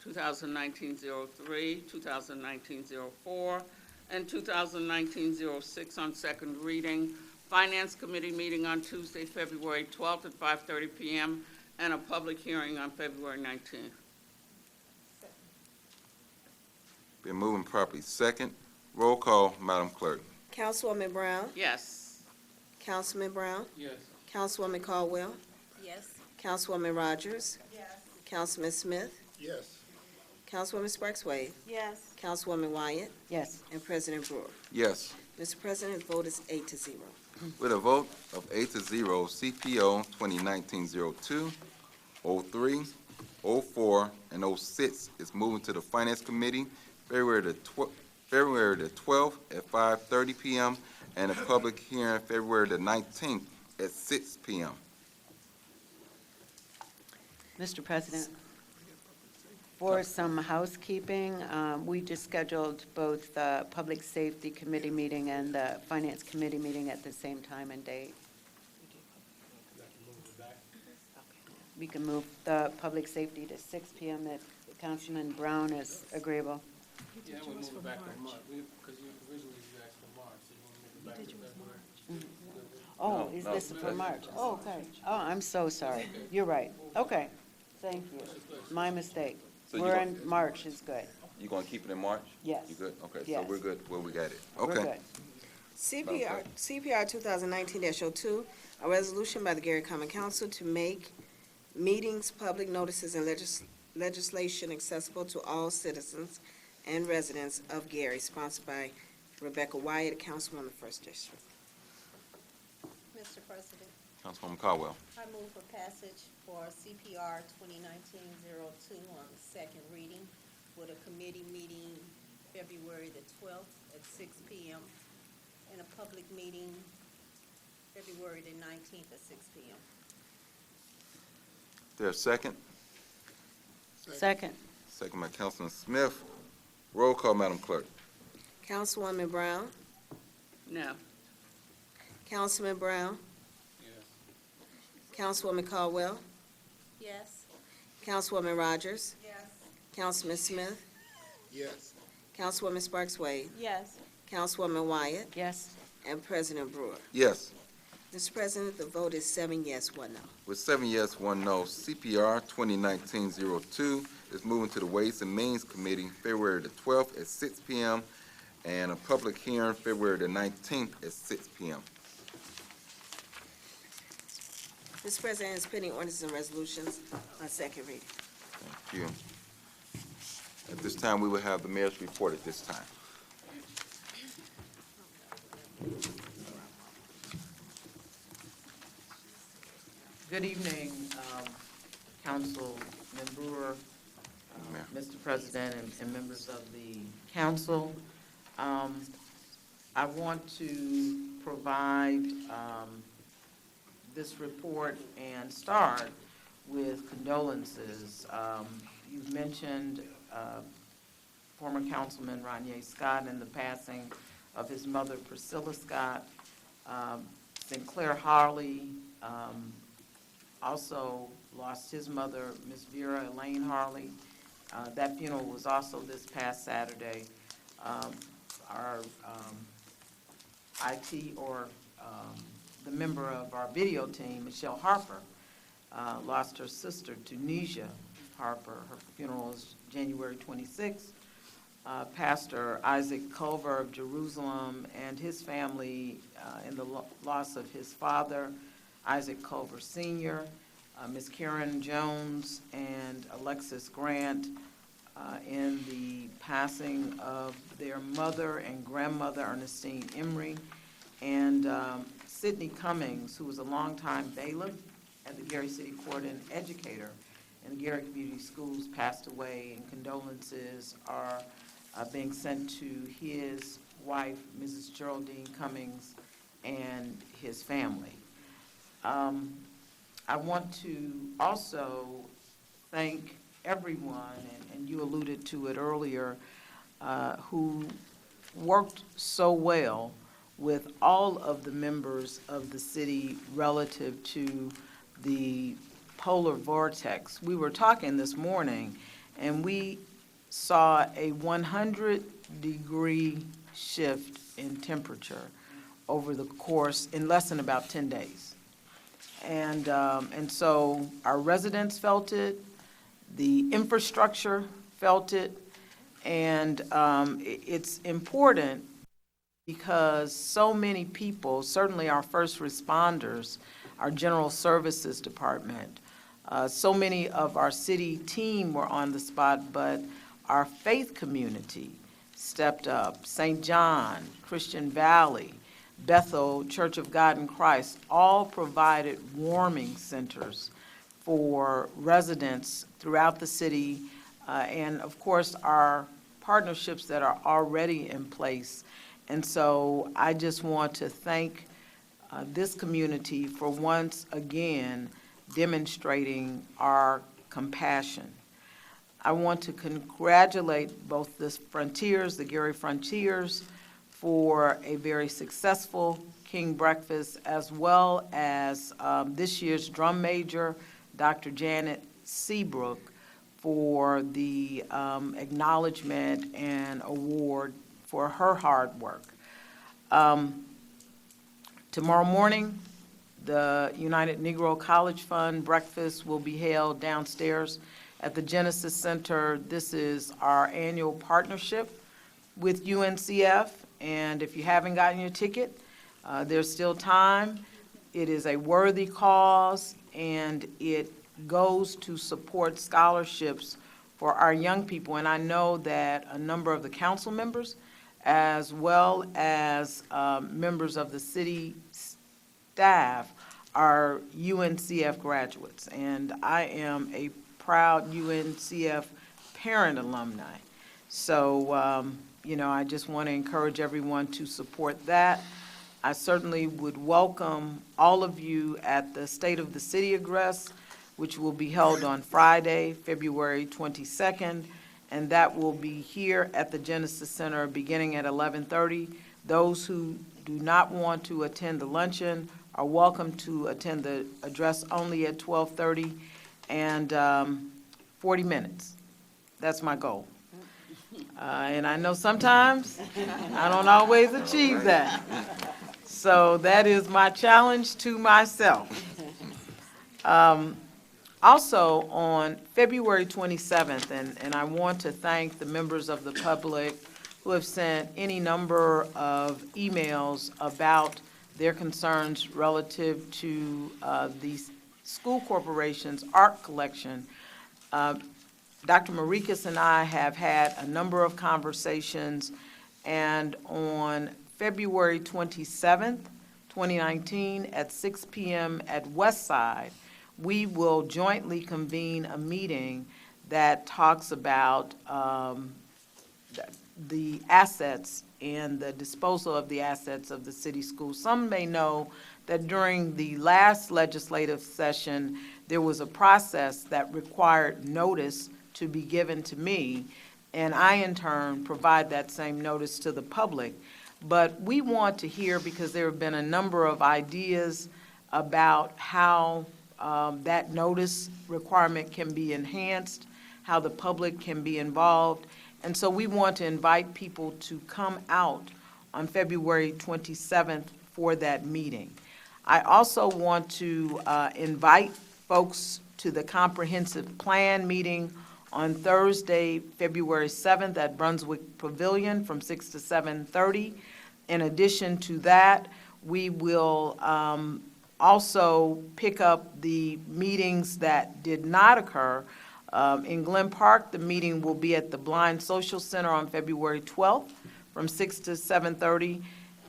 2019-03, 2019-04, and 2019-06 on second reading. Finance Committee meeting on Tuesday, February 12th at 5:30 p.m., and a public hearing on February 19th. Been moving properly. Second, roll call, Madam Clerk. Councilwoman Brown? Yes. Councilman Brown? Yes. Councilwoman Caldwell? Yes. Councilwoman Rogers? Yes. Councilman Smith? Yes. Councilwoman Sparks Wade? Yes. Councilwoman Wyatt? Yes. And President Brewer. Yes. Mr. President, the vote is 8-0. With a vote of 8-0, CPO 2019-02, 03, 04, and 06 is moving to the Finance Committee February the 12th at 5:30 p.m. and a public hearing February the 19th at 6 p.m. Mr. President, for some housekeeping, we just scheduled both the Public Safety Committee meeting and the Finance Committee meeting at the same time and date. We can move the Public Safety to 6 p.m. if Councilman Brown is agreeable. Yeah, we'll move it back a month, because you originally asked for March, so you want to move it back to February. Oh, No, is no. this for March? Oh, okay. Oh, I'm so sorry. You're right. Okay. Thank you. My mistake. So you We're want- in, March is good. You gonna keep it in March? Yes. You good? Okay, so Yes. we're good. Well, we got it. We're Okay. good. CPR 2019-02, a resolution by the Gary Common Council to make meetings, public notices, and legislation accessible to all citizens and residents of Gary, sponsored by Rebecca Wyatt, Councilwoman, 1st District. Mr. President, Councilwoman Caldwell. I move for passage for CPR 2019-02 on the second reading with a committee meeting February the 12th at 6 p.m. and a public meeting February the 19th at 6 p.m. There a second? Second. Second by Councilman Smith. Roll call, Madam Clerk. Councilwoman Brown? No. Councilman Brown? Councilwoman Caldwell? Yes. Councilwoman Rogers? Yes. Councilman Smith? Yes. Councilwoman Sparks Wade? Yes. Councilwoman Wyatt? Yes. And President Brewer. Yes. Mr. President, the vote is 7 yes, 1 no. With 7 yes, 1 no, CPR 2019-02 is moving to the Ways and Means Committee February the 12th at 6 p.m. and a public hearing February the 19th at 6 p.m. Mr. President, is pending ordinances and resolutions on second reading. Thank you. At this time, we will have the mayor's report at this time. Good evening, Councilman Brewer, Mayor. Mr. President, and members of the council. I want to provide this report and start with condolences. You've mentioned former Councilman Ronye Scott and the passing of his mother, Priscilla Scott. Sinclair Harley also lost his mother, Miss Vera Elaine Harley. That funeral was also this past Saturday. Our IT, or the member of our video team, Michelle Harper, lost her sister, Tunisia Harper. Her funeral is January 26th. Pastor Isaac Culver of Jerusalem and his family in the loss of his father, Isaac Culver Sr., Ms. Karen Jones and Alexis Grant in the passing of their mother and grandmother, Ernestine Emery, and Sidney Cummings, who was a longtime bailiff at the Gary City Court and educator in the Gary Community Schools, passed away, and condolences are being sent to his wife, Mrs. Geraldine Cummings, and his family. I want to also thank everyone, and you alluded to it earlier, who worked so well with all of the members of the city relative to the polar vortex. We were talking this morning, and we saw a 100-degree shift in temperature over the course, in less than about 10 days. And so our residents felt it, the infrastructure felt it, and it's important because so many people, certainly our first responders, our general services department, so many of our city team were on the spot, but our faith community stepped up. St. John, Christian Valley, Bethel, Church of God in Christ, all provided warming centers for residents throughout the city, and of course, our partnerships that are already in place. And so I just want to thank this community for once again demonstrating our compassion. I want to congratulate both the Frontiers, the Gary Frontiers, for a very successful King Breakfast, as well as this year's drum major, Dr. Janet Seabrook, for the acknowledgement and award for her hard work. Tomorrow morning, the United Negro College Fund breakfast will be held downstairs at the Genesis Center. This is our annual partnership with UNCF, and if you haven't gotten your ticket, there's still time. It is a worthy cause, and it goes to support scholarships for our young people. And I know that a number of the council members, as well as members of the city staff, are UNCF graduates. And I am a proud UNCF parent alumni. So, you know, I just want to encourage everyone to support that. I certainly would welcome all of you at the State of the City address which will be held on Friday, February 22nd, and that will be here at the Genesis Center beginning at 11:30. Those who do not want to attend the luncheon are welcome to attend the address only at 12:30 and 40 minutes. That's my goal. And I know sometimes I don't always achieve that. So that is my challenge to myself. Also, on February 27th, and I want to thank the members of the public who have sent any number of emails about their concerns relative to the school corporation's art collection. Dr. Marikas and I have had a number of conversations, and on February 27th, 2019, at 6 p.m. at Westside, we will jointly convene a meeting that talks about the assets and the disposal of the assets of the city schools. Some may know that during the last legislative session, there was a process that required notice to be given to me, and I in turn provide that same notice to the public. But we want to hear, because there have been a number of ideas about how that notice requirement can be enhanced, how the public can be involved. And so we want to invite people to come out on February 27th for that meeting. I also want to invite folks to the comprehensive plan meeting on Thursday, February 7th at Brunswick Pavilion from 6 to 7:30. In addition to that, we will also pick up the meetings that did not occur. In Glen Park, the meeting will be at the Blind Social Center on February 12th from 6 to 7:30.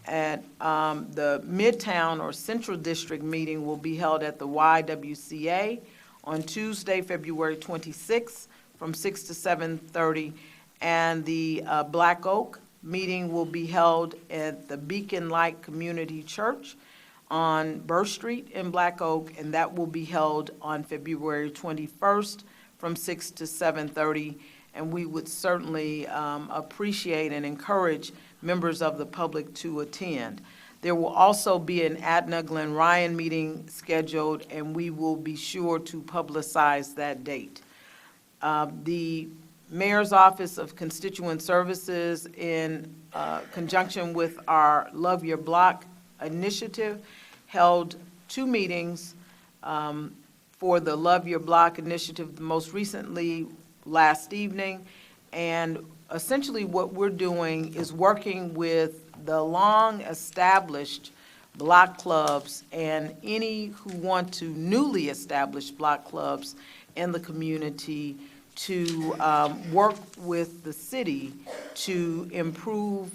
At the Midtown or Central District meeting will be held at the YWCA on Tuesday, February 26th from 6 to 7:30. And the Black Oak meeting will be held at the Beacon Light Community Church on Burr Street in Black Oak, and that will be held on February 21st from 6 to 7:30. And we would certainly appreciate and encourage members of the public to attend. There will also be an Adna Glen Ryan meeting scheduled, and we will be sure to publicize that date. The Mayor's Office of Constituent Services, in conjunction with our Love Your Block initiative, held 2 meetings for the Love Your Block initiative, most recently last evening. And essentially what we're doing is working with the long-established block clubs and any who want to newly establish block clubs in the community to work with the city to improve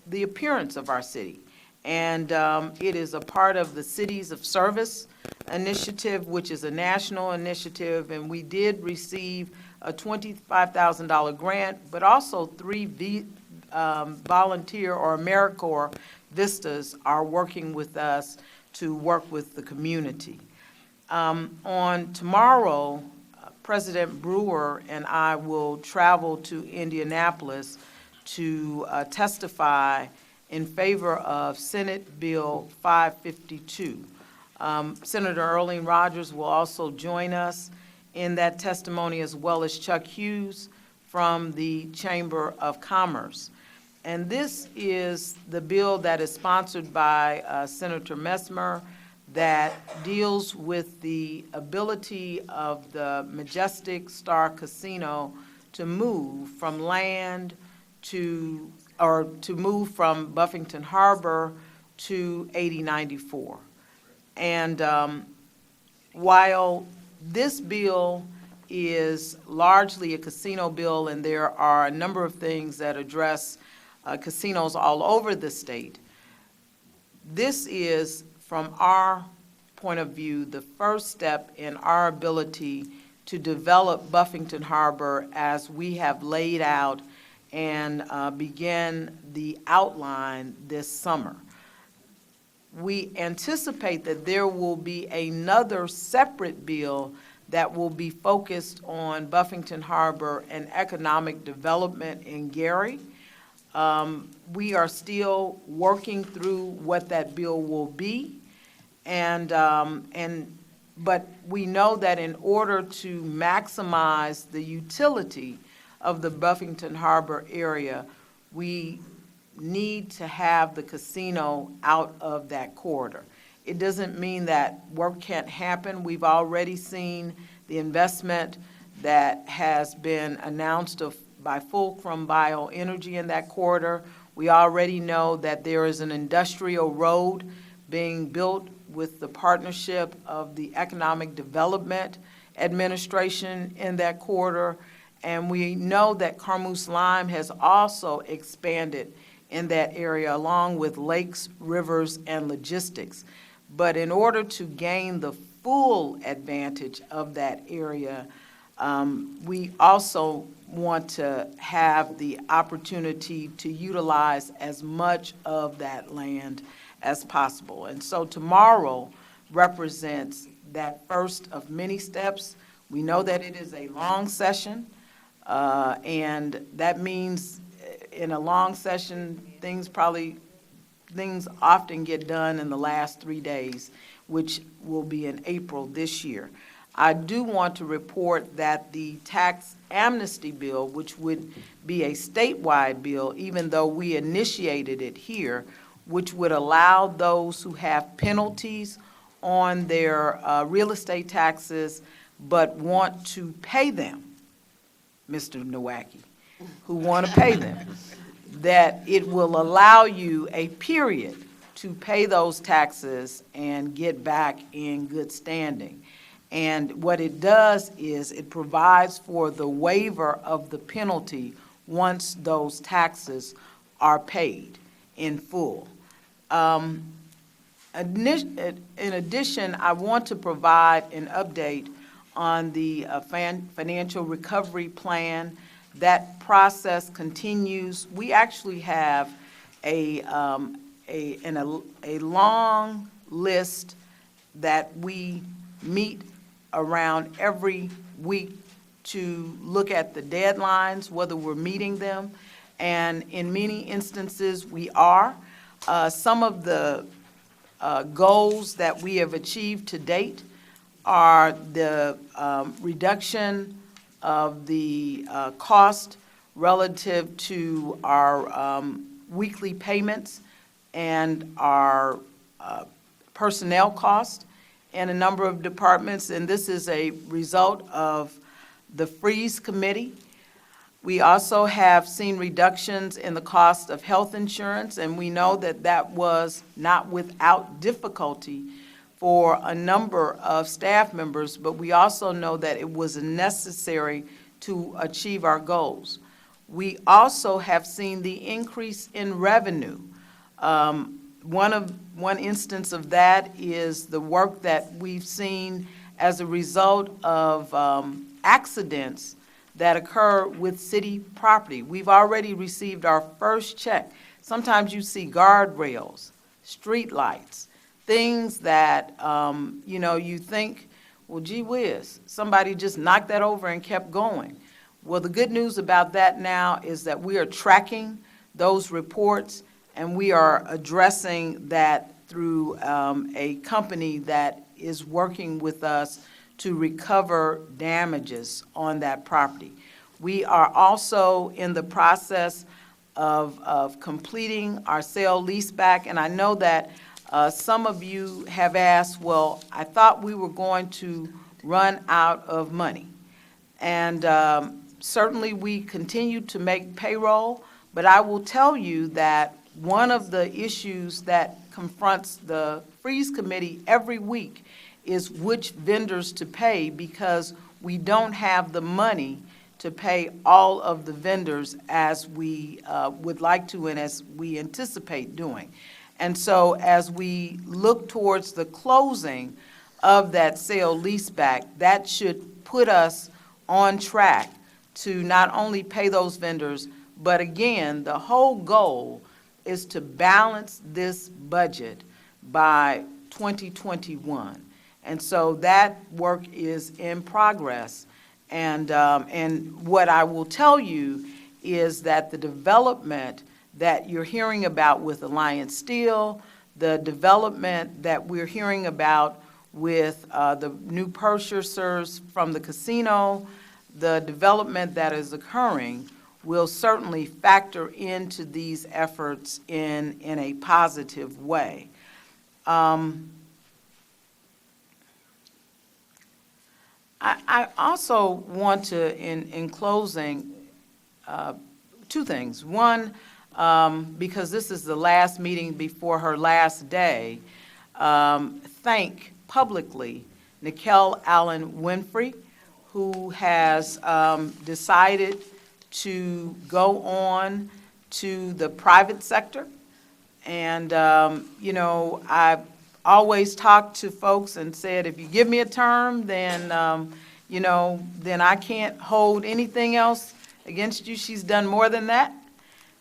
the appearance of our city. And it is a part of the Cities of Service initiative, which is a national initiative, and we did receive a $25,000 grant, but also 3 volunteer or AmeriCorps Vistas are working with us to work with the community. On tomorrow, President Brewer and I will travel to Indianapolis to testify in favor of Senate Bill 552. Senator Earlene Rogers will also join us in that testimony, as well as Chuck Hughes from the Chamber of Commerce. And this is the bill that is sponsored by Senator Messmer, that deals with the ability of the Majestic Star Casino to move from land to move from Buffington Harbor to 8094. And while this bill is largely a casino bill, and there are a number of things that address casinos all over the state, this is, from our point of view, the first step in our ability to develop Buffington Harbor as we have laid out and begin the outline this summer. We anticipate that there will be another separate bill that will be focused on Buffington Harbor and economic development in Gary. We are still working through what that bill will be. But we know that in order to maximize the utility of the Buffington Harbor area, we need to have the casino out of that corridor. It doesn't mean that work can't happen. We've already seen the investment that has been announced by Fulcrum Bioenergy in that corridor. We already know that there is an industrial road being built with the partnership of the Economic Development Administration in that corridor. And we know that Carmous Lime has also expanded in that area, along with lakes, rivers, and logistics. But in order to gain the full advantage of that area, we also want to have the opportunity to utilize as much of that land as possible. And so tomorrow represents that first of many steps. We know that it is a long session, and that means in a long session, things often get done in the last 3 days, which will be in April this year. I do want to report that the tax amnesty bill, which would be a statewide bill, even though we initiated it here, which would allow those who have penalties on their real estate taxes but want to pay them, Mr. Nowacki, who want to pay them, that it will allow you a period to pay those taxes and get back in good standing. And what it does is it provides for the waiver of the penalty once those taxes are paid in full. In addition, I want to provide an update on the financial recovery plan. That process continues. We actually have a long list that we meet around every week to look at the deadlines, whether we're meeting them, and in many instances we are. Some of the goals that we have achieved to date are the reduction of the cost relative to our weekly payments and our personnel cost in a number of departments, and this is a result of the Freeze Committee. We also have seen reductions in the cost of health insurance, and we know that that was not without difficulty for a number of staff members, but we also know that it was necessary to achieve our goals. We also have seen the increase in revenue. One instance of that is the work that we've seen as a result of accidents that occur with city property. We've already received our first check. Sometimes you see guardrails, street lights, things that, you think, well, gee whiz, somebody just knocked that over and kept going. Well, the good news about that now is that we are tracking those reports, and we are addressing that through a company that is working with us to recover damages on that property. We are also in the process of completing our sale leaseback, and I know that some of you have asked, well, I thought we were going to run out of money. And certainly we continue to make payroll, but I will tell you that one of the issues that confronts the Freeze Committee every week is which vendors to pay, because we don't have the money to pay all of the vendors as we would like to and as we anticipate doing. And so as we look towards the closing of that sale leaseback, that should put us on track to not only pay those vendors, but again, the whole goal is to balance this budget by 2021. And so that work is in progress. And what I will tell you is that the development that you're hearing about with Alliance Steel, the development that we're hearing about with the new purchasers from the casino, the development that is occurring will certainly factor into these efforts in a positive way. I also want to, in closing, two things. One, because this is the last meeting before her last day, thank publicly Nicole Allen Winfrey, who has decided to go on to the private sector. And, you know, I always talked to folks and said, if you give me a term, then, you know, then I can't hold anything else against you. She's done more than that.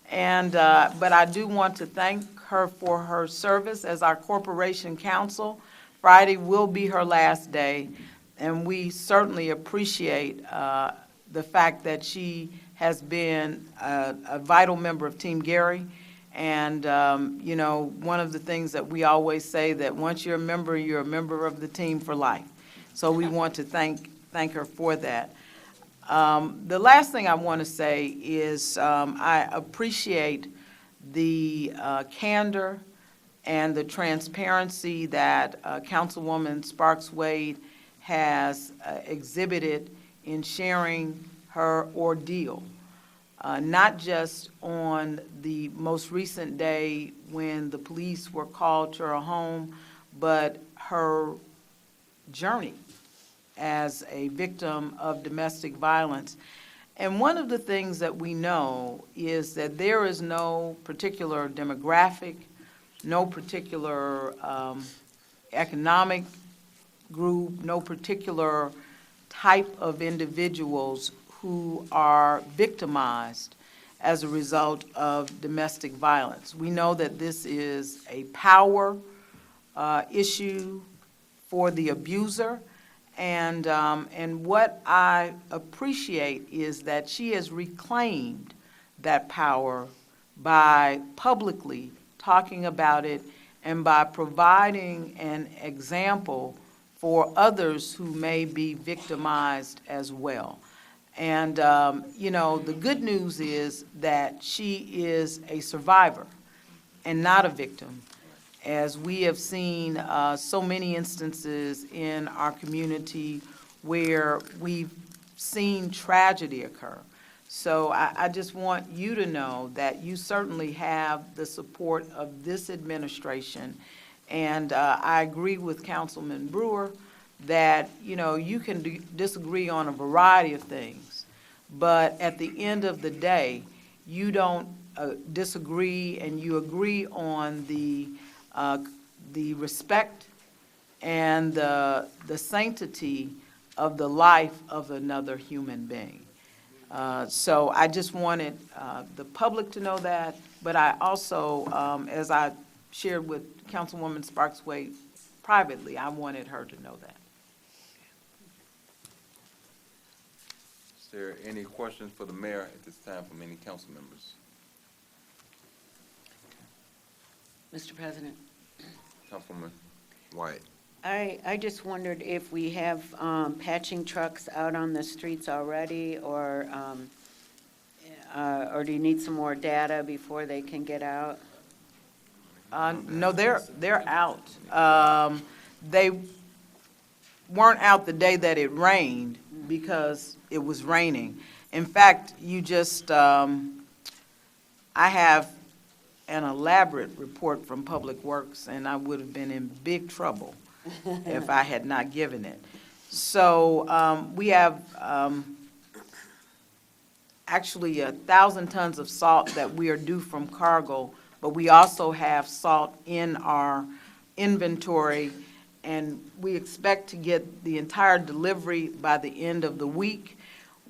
And, but I do want to thank her for her service as our corporation counsel. Friday will be her last day, and we certainly appreciate the fact that she has been a vital member of Team Gary. And, you know, one of the things that we always say, that once you're a member of the team for life. So we want to thank her for that. The last thing I want to say is I appreciate the candor and the transparency that Councilwoman Sparks Wade has exhibited in sharing her ordeal. Not just on the most recent day when the police were called to her home, but her journey as a victim of domestic violence. And one of the things that we know is that there is no particular demographic, no particular economic group, no particular type of individuals who are victimized as a result of domestic violence. We know that this is a power issue for the abuser, and what I appreciate is that she has reclaimed that power by publicly talking about it and by providing an example for others who may be victimized as well. And, you know, the good news is that she is a survivor and not a victim, as we have seen so many instances in our community where we've seen tragedy occur. So I just want you to know that you certainly have the support of this administration. And I agree with Councilman Brewer that, you know, you can disagree on a variety of things, but at the end of the day, you don't disagree, and you agree on the respect and the sanctity of the life of another human being. So I just wanted the public to know that, but I also, as I shared with Councilwoman Sparks Wade privately, I wanted her to know that. Is there any questions for the mayor at this time from any council members? Mr. President, Councilwoman White. I just wondered if we have patching trucks out on the streets already, or do you need some more data before they can get out? No, they're out. They weren't out the day that it rained because it was raining. In fact, I have an elaborate report from Public Works, and I would have been in big trouble if I had not given it. So we have actually 1,000 tons of salt that we are due from Cargill, but we also have salt in our inventory, and we expect to get the entire delivery by the end of the week.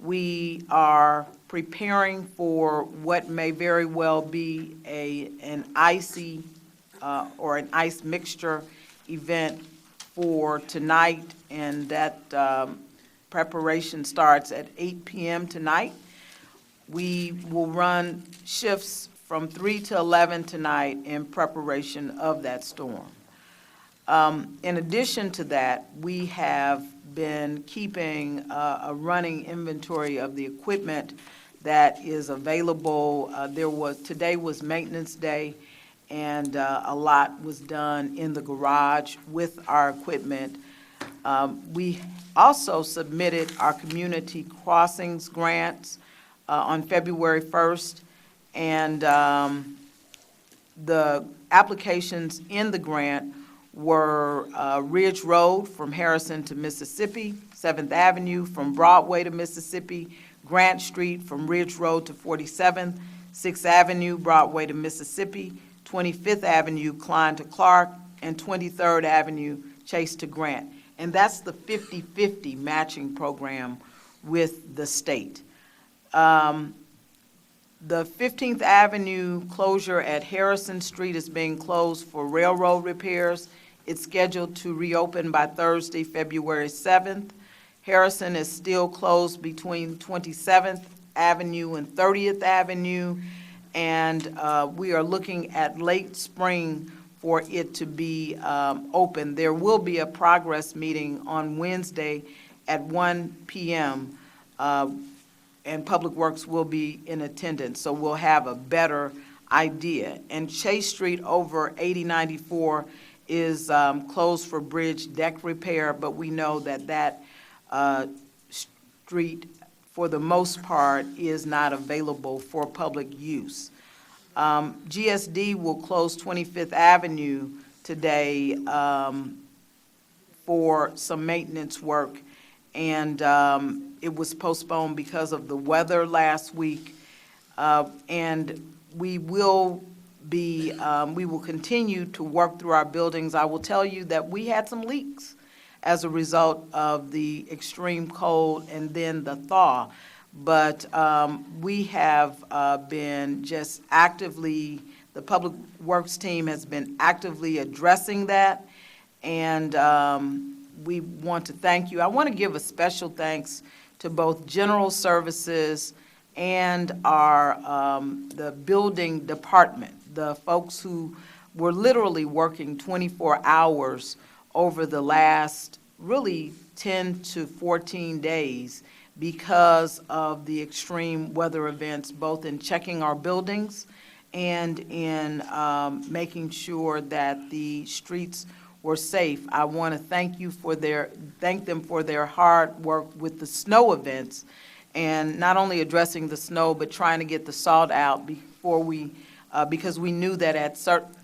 We are preparing for what may very well be an icy or an ice mixture event for tonight, and that preparation starts at 8 p.m. tonight. We will run shifts from 3 to 11 tonight in preparation of that storm. In addition to that, we have been keeping a running inventory of the equipment that is available. Today was maintenance day, and a lot was done in the garage with our equipment. We also submitted our community crossings grants on February 1st, and the applications in the grant were Ridge Road from Harrison to Mississippi, 7th Avenue from Broadway to Mississippi, Grant Street from Ridge Road to 47th, 6th Avenue, Broadway to Mississippi, 25th Avenue, Klein to Clark, and 23rd Avenue, Chase to Grant. And that's the 50-50 matching program with the state. The 15th Avenue closure at Harrison Street is being closed for railroad repairs. It's scheduled to reopen by Thursday, February 7th. Harrison is still closed between 27th Avenue and 30th Avenue, and we are looking at late spring for it to be open. There will be a progress meeting on Wednesday at 1 p.m., and Public Works will be in attendance, so we'll have a better idea. And Chase Street over 8094 is closed for bridge deck repair, but we know that that street, for the most part, is not available for public use. GSD will close 25th Avenue today for some maintenance work, and it was postponed because of the weather last week. And we will continue to work through our buildings. I will tell you that we had some leaks as a result of the extreme cold and then the thaw. But we have been just actively, the Public Works team has been actively addressing that, and we want to thank you. I want to give a special thanks to both General Services and our the building department, the folks who were literally working 24 hours over the last really 10 to 14 days because of the extreme weather events, both in checking our buildings and in making sure that the streets were safe. I want to thank them for their hard work with the snow events, and not only addressing the snow, but trying to get the salt out before because we knew that at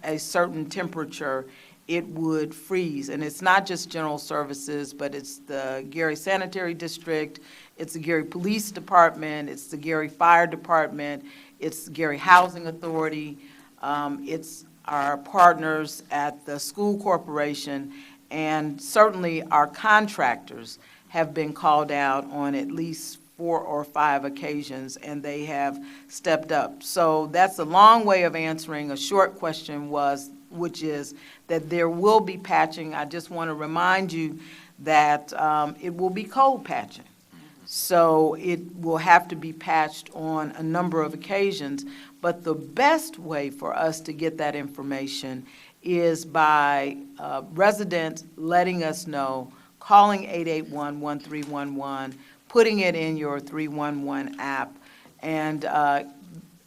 a certain temperature, it would freeze. And it's not just General Services, but it's the Gary Sanitary District, it's the Gary Police Department, it's the Gary Fire Department, it's the Gary Housing Authority, it's our partners at the school corporation, and certainly our contractors have been called out on at least 4 or 5 occasions, and they have stepped up. So that's a long way of answering a short question, which is that there will be patching. I just want to remind you that it will be cold patching. So it will have to be patched on a number of occasions. But the best way for us to get that information is by residents letting us know, calling 881-1311, putting it in your 311 app. And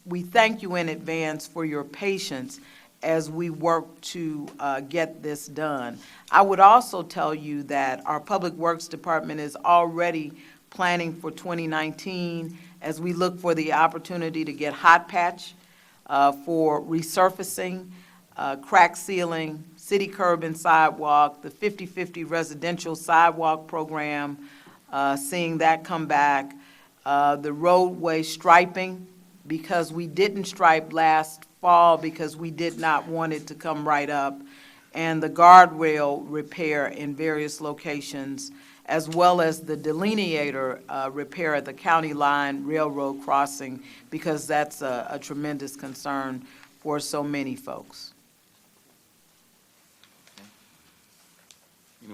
we thank you in advance for your patience as we work to get this done. I would also tell you that our Public Works Department is already planning for 2019 as we look for the opportunity to get hot patch for resurfacing, crack sealing, city curb and sidewalk, the 50-50 residential sidewalk program, seeing that come back, the roadway striping, because we didn't stripe last fall because we did not want it to come right up, and the guardrail repair in various locations, as well as the delineator repair at the county line railroad crossing, because that's a tremendous concern for so many folks.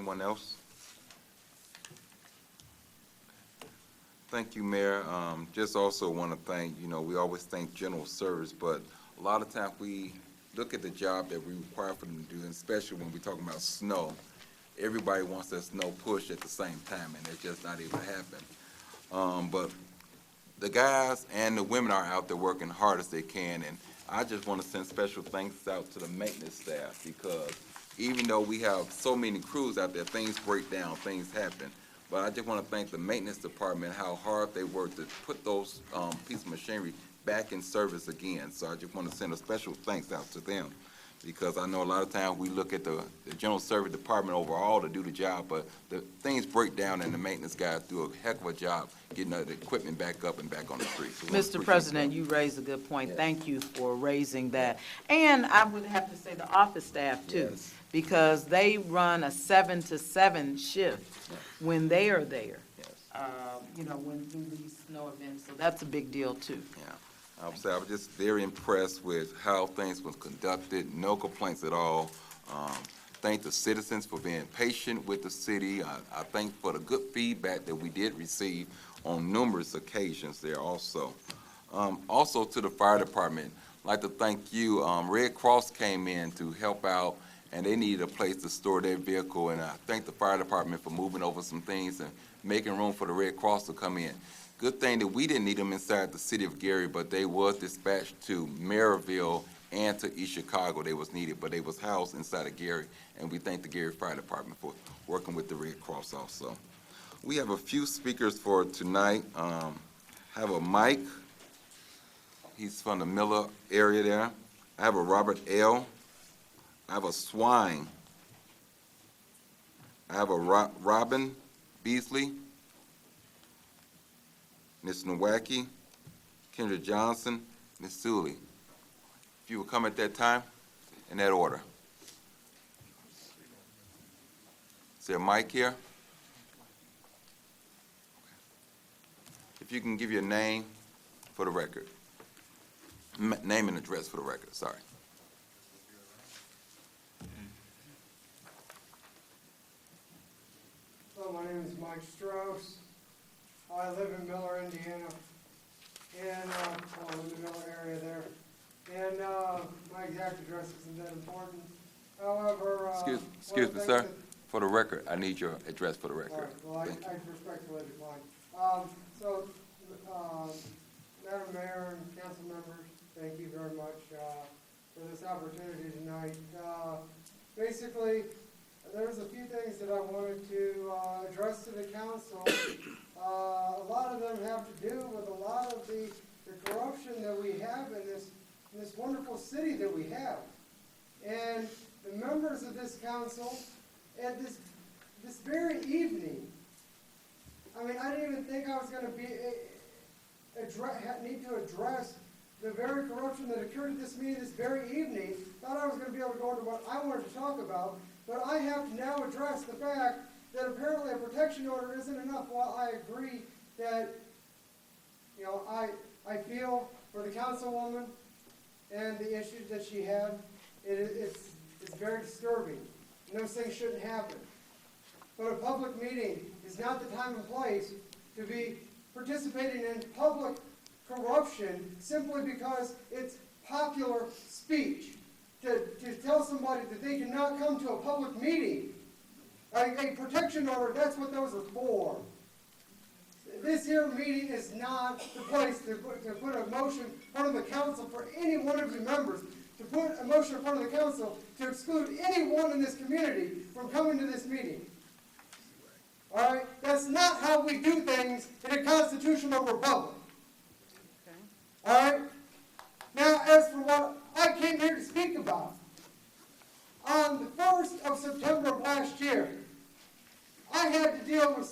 Anyone else? Thank you, Mayor. Just also want to thank, we always thank General Service, but a lot of times we look at the job that we require for them to do, and especially when we're talking about snow. Everybody wants that snow pushed at the same time, and it's just not able to happen. But the guys and the women are out there working hard as they can, and I just want to send special thanks out to the maintenance staff, because even though we have so many crews out there, things break down, things happen. But I just want to thank the maintenance department, how hard they work to put those pieces of machinery back in service again. So I just want to send a special thanks out to them, because I know a lot of times we look at the general service department overall to do the job, but the things break down and the maintenance guys do a heck of a job getting the equipment back up and back on the street. So Mr. President, you raised a good point. Thank you for raising that. And I would have to say the office staff too, Yes. because they run a 7 to 7 shift when they are there, Yes. when do these snow events. So that's a big deal too. Yeah, I was just very impressed with how things was conducted, no complaints at all. Thank the citizens for being patient with the city. I thank for the good feedback that we did receive on numerous occasions there also. Also to the fire department, I'd like to thank you. Red Cross came in to help out, and they needed a place to store their vehicle, and I thank the fire department for moving over some things and making room for the Red Cross to come in. Good thing that we didn't need them inside the city of Gary, but they was dispatched to Maryville and to East Chicago. They was needed, but they was housed inside of Gary, and we thank the Gary Fire Department for working with the Red Cross also. We have a few speakers for tonight. Have a Mike. He's from the Miller area there. I have a Robert L. I have a Swine. I have a Robin Beasley. Ms. Nowacki, Kendra Johnson, Ms. Suley. If you will come at that time, in that order. Is there a mic here? If you can give your name for the record. Name and address for the record, sorry. Hello, my name is Mike Strauss. I live in Miller, Indiana, and, in the Miller area there. And, my exact address isn't that important. However, Excuse me, sir. For the record, I need your address for the All record. right, well, I Thank you. respectfully decline. Madam Mayor and council members, thank you very much, for this opportunity tonight. Basically, there's a few things that I wanted to, address to the council. A lot of them have to do with a lot of the corruption that we have in this wonderful city that we have. And the members of this council, at this very evening, I mean, I didn't even think I was gonna need to address the very corruption that occurred at this meeting this very evening. Thought I was gonna be able to go into what I wanted to talk about, but I have to now address the fact that apparently a protection order isn't enough. While I agree that, I feel for the councilwoman and the issues that she had, it's very disturbing. And those things shouldn't happen. But a public meeting is not the time and place to be participating in public corruption simply because it's popular speech. To tell somebody that they cannot come to a public meeting, a protection order, that's what those are for. This here meeting is not the place to put a motion in front of the council for any one of the members, to put a motion in front of the council to exclude anyone in this community from coming to this meeting. All right? That's not how we do things in a constitutional republic. All right? Now, as for what I came here to speak about, on the 1st of September of last year, I had to deal with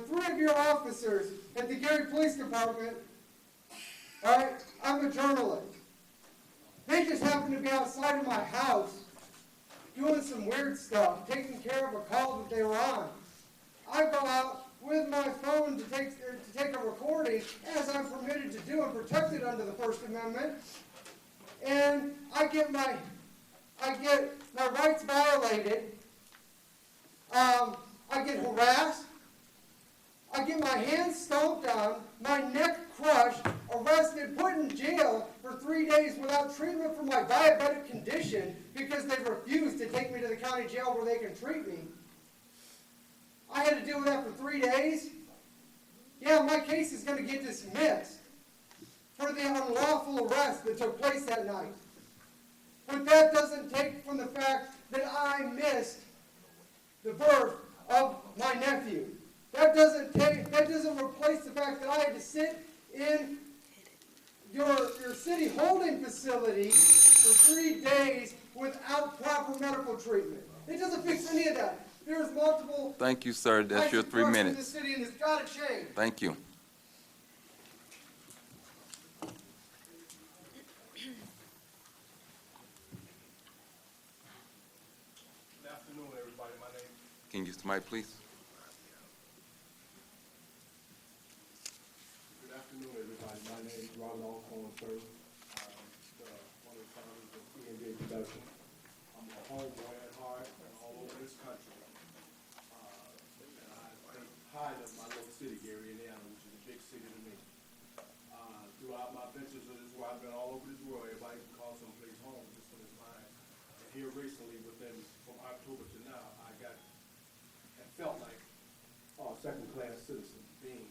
three of your officers at the Gary Police Department. All right? I'm a journalist. They just happened to be outside of my house doing some weird stuff, taking care of a call that they were on. I go out with my phone to take a recording, as I'm permitted to do and protected under the First Amendment, and I get my rights violated to take me to the county jail where they can treat me. I had to deal with that for 3 days. Yeah, my case is going to get dismissed for the unlawful arrest that took place that night. But that doesn't take from the fact that I missed the birth of my nephew. That doesn't replace the fact that I had to sit in your city holding facility for 3 days without proper medical treatment. It doesn't fix any of that. There's multiple. Thank you, sir. That's your 3 in minutes. this city, and it's got to change. Thank you. Good afternoon, everybody. My name Can you use the mic, please? Good afternoon, everybody. My name is Robert Alcorn, sir. One of the founders of PNJ Production. I'm a homeboy at heart and all over this country. And I think highly of my little city, Gary, Indiana, which is a big city to me. Throughout my ventures of this world, I've been all over this world. Everybody can call someplace home, this one is mine. And here recently, from October to now, I felt like a second-class citizen, being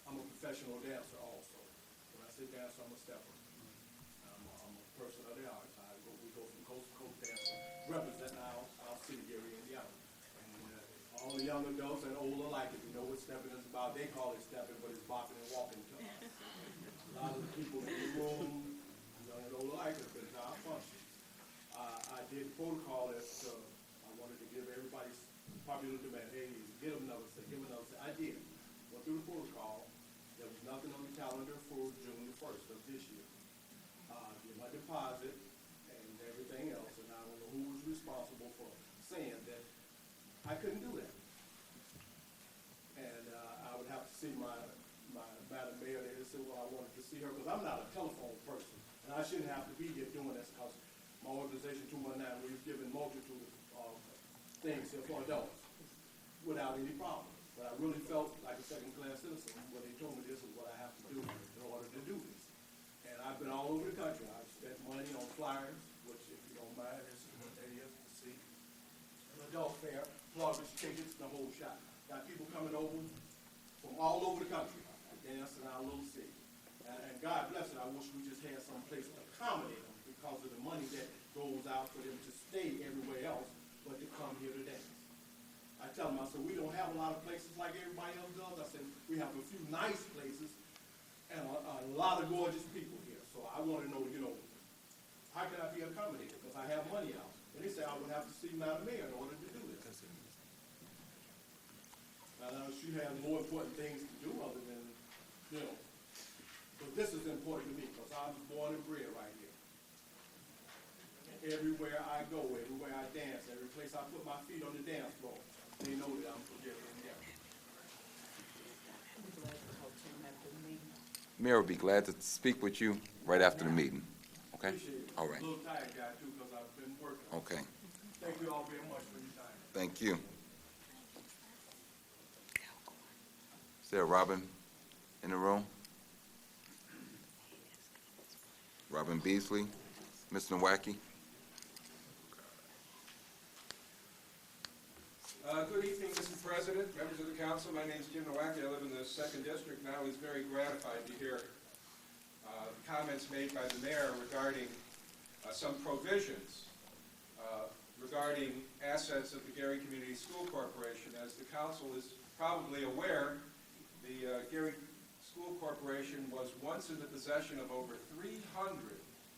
I'm a professional dancer also. When I say dancer, I'm a stepper. I'm a person of the arts. We go from coast to coast dancing, representing our city, Gary, Indiana. And all the young adults and old alike, if you know what stepping is about, they call it stepping, but it's bopping and walking to us. A lot of the people in the room, young and old alike, have been to our functions. I did protocol as I wanted to give everybody popular demand. Hey, give them another say, give them another say. I did. Went through the protocol. There was nothing on the calendar for June the 1st of this year. Did my deposit and everything else, and I don't know who was responsible for saying that I couldn't do that. And I would have to see my Madam Mayor there and say, well, I wanted to see her, because I'm not a telephone person, and I shouldn't have to be here doing this, because my organization, 219, we've given multitude of things here for adults without any problem. But I really felt like a second-class citizen when they told me this is what I have to do in order to do this. And I've been all over the country. I've spent money on flyers, which, if you don't mind, is what that is to see. An adult fair, pluggers, tickets, the whole shot. Got people coming over from all over the country, dance in our little city. And God bless it, I wish we just had some place to accommodate them because of the money that goes out for them to stay everywhere else, but to come here to dance. I tell them, I said, we don't have a lot of places like everybody else does. I said, we have a few nice places and a lot of gorgeous people here. So I want to know, how can I be accommodated? Because I have money out. And they say I would have to see Madam Mayor in order to do this. Now, she has more important things to do other than, but this is important to me because I was born and bred right here. And everywhere I go, everywhere I dance, every place I put my feet on the dance floor, they know that I'm from Gary, Indiana. Mayor will be glad to speak with you right after the meeting. Okay? Appreciate it. All right. A little tired guy too because I've been working. Okay. Thank you all very much for your time. Thank you. Is there a Robin in the room? Robin Beasley, Mr. Nowacki. Good evening, Mr. President, members of the council. My name is Jim Nowacki. I live in the 2nd District, and I was very gratified to hear the comments made by the mayor regarding some provisions regarding assets of the Gary Community School Corporation. As the council is probably aware, the Gary School Corporation was once in the possession of over 300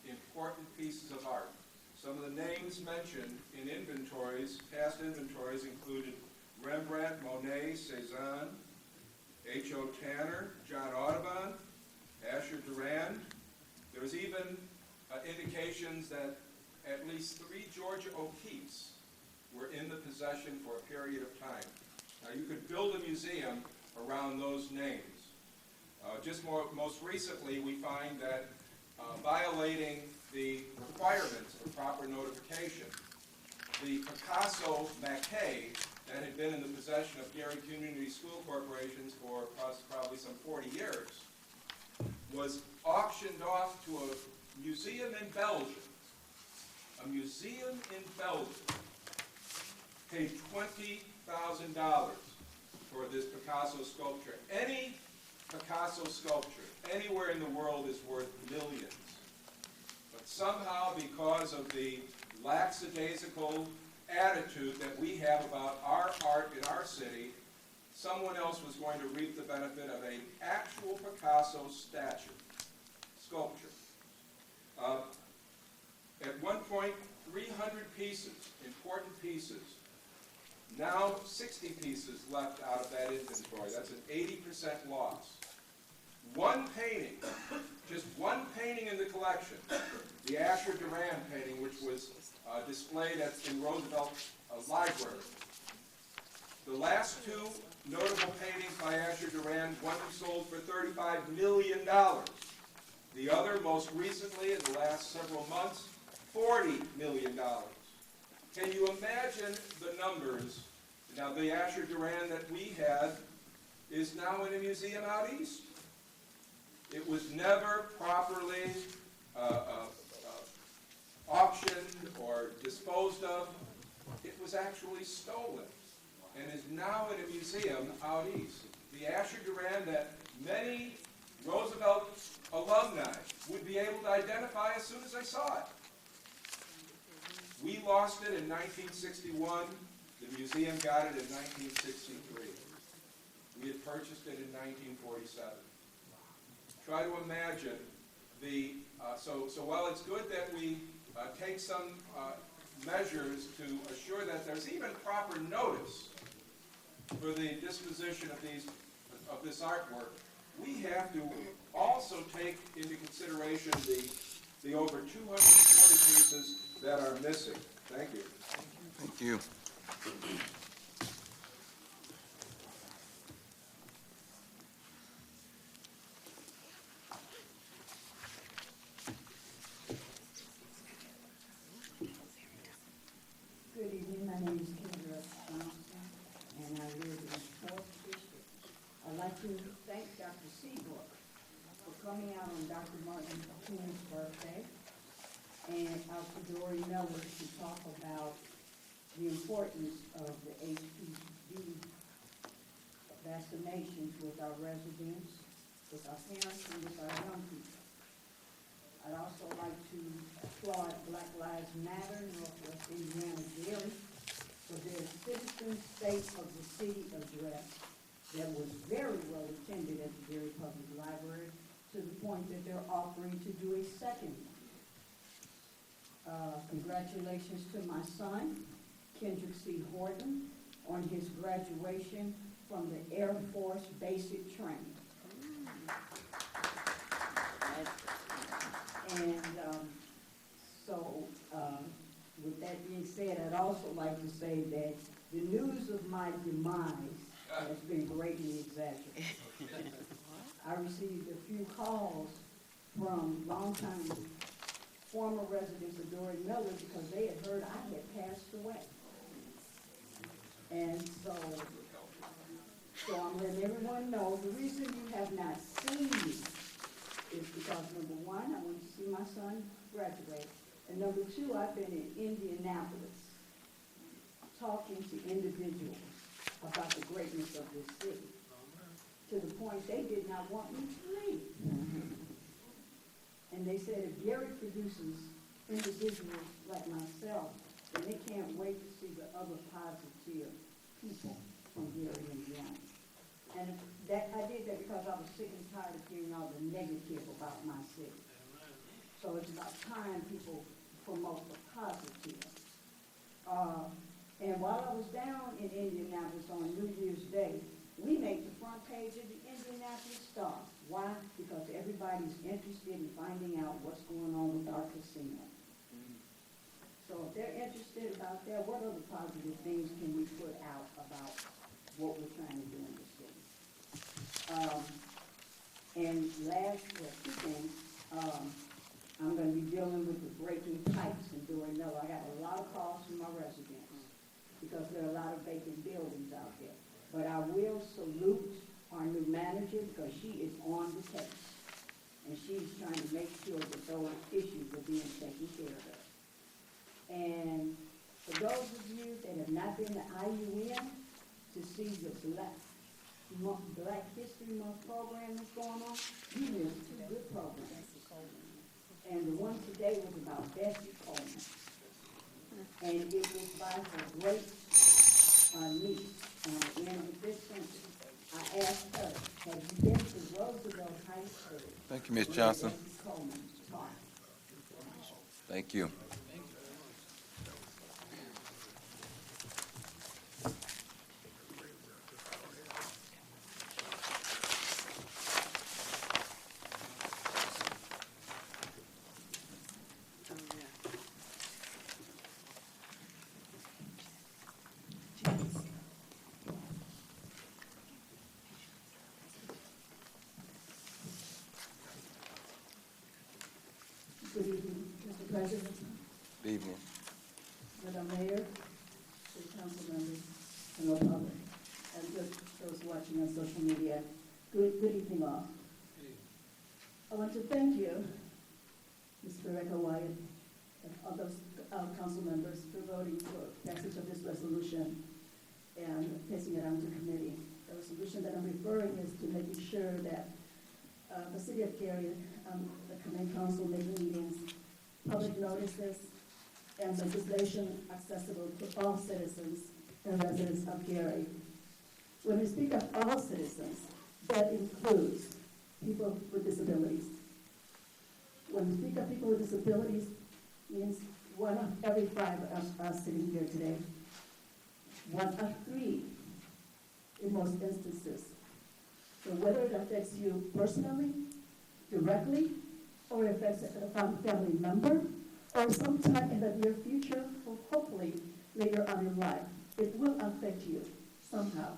important pieces of art. Some of the names mentioned in inventories, past inventories, included Rembrandt, Monet, Cézanne, H.O. Tanner, John Audubon, Asher Durand. There's even indications that at least 3 Georgia O'Keeffes were in the possession for a period of time. Now, you could build a museum around those names. Most recently, we find that violating the requirements of proper notification, the Picasso maquet that had been in the possession of Gary Community School Corporations for probably some 40 years was auctioned off to a museum in Belgium. A museum in Belgium paid $20,000 for this Picasso sculpture. Any Picasso sculpture anywhere in the world is worth millions. But somehow, because of the lackadaisical attitude that we have about our art in our city, someone else was going to reap the benefit of an actual Picasso sculpture. At one point, 300 pieces, important pieces. Now 60 pieces left out of that inventory. That's an 80% loss. One painting, just one painting in the collection, the Asher Durand painting, which was displayed in Roosevelt Library. The last two notable paintings by Asher Durand, one was sold for $35 million. The other, most recently, in the last several months, $40 million. Can you imagine the numbers? Now, the Asher Durand that we had is now in a museum out east. It was never properly auctioned or disposed of. It was actually stolen and is now in a museum out east. The Asher Durand that many Roosevelt alumni would be able to identify as soon as they saw it. We lost it in 1961. The museum got it in 1963. We had purchased it in 1947. Try to imagine so while it's good that we take some measures to assure that there's even proper notice for the disposition of this artwork, we have to also take into consideration the over 240 pieces that are missing. Thank you. Thank you. Good evening, my name is Kendra Johnson, and I live in the 4th District. I'd like to thank Dr. Seabrook for coming out on Dr. Martin Luther King's birthday, and out to Dory Miller to talk about the importance of the HPV vaccinations with our residents, with our parents, and with our young people. I'd also like to applaud Black Lives Matter, Northwest Indiana Gary, for their citizen state of the city address that was very well attended at the Gary Public Library, to the point that they're offering to do a second one. Congratulations to my son, Kendrick C. Horton, on his graduation from the Air Force Basic Training. And with that being said, I'd also like to say that the news of my demise has been greatly exaggerated. I received a few calls from longtime former residents of Dory Miller because they had heard I had passed away. And so I'm letting everyone know the reason you have not seen me is because, number one, I went to see my son graduate, and number two, I've been in Indianapolis talking to individuals about the greatness of this city, to the point they did not want me to leave. And they said if Gary produces individuals like myself, then they can't wait to see the other positive people from Gary, Indiana. And I did that because I was sick and tired of hearing all the negative about my city. So it's about time people promote the positive. And while I was down in Indianapolis on New Year's Day, we made the front page of the Indianapolis Star. Why? Because everybody's interested in finding out what's going on with our casino. So if they're interested about that, what other positive things can we put out about what we're trying to do in the city? And last, two things, I'm going to be dealing with the breaking pipes in Dory Miller. I got a lot of calls from my residents because there are a lot of vacant buildings out there. But I will salute our new manager because she is on the case. And she's trying to make sure that those issues are being taken care of. And for those of you that have not been to IUN to see the Black History Month program that's going on, you missed two good programs. And the one today was about Bessie Coleman. And it was by her great niece, in this country. I asked her, have you been to Roosevelt High School? Thank you, Ms. Johnson. Bessie Coleman taught. Thank you. Good evening, Mr. President, Good evening. Madam Mayor, city council members, and all public, and those watching on social media. Good evening all. I want to thank you, Ms. Rebecca Wyatt, and all those council members for voting for passage of this resolution and passing it on to committee. The resolution that I'm referring is to making sure that the city of Gary, the command council making meetings, public notices, and legislation accessible to all citizens and residents of Gary. When we speak of all citizens, that includes people with disabilities. When we speak of people with disabilities, means 1 of every 5 of us sitting here today. 1 of 3 in most instances. So whether it affects you personally, directly, or affects a family member, or sometime in the near future, or hopefully later on in life, it will affect you somehow.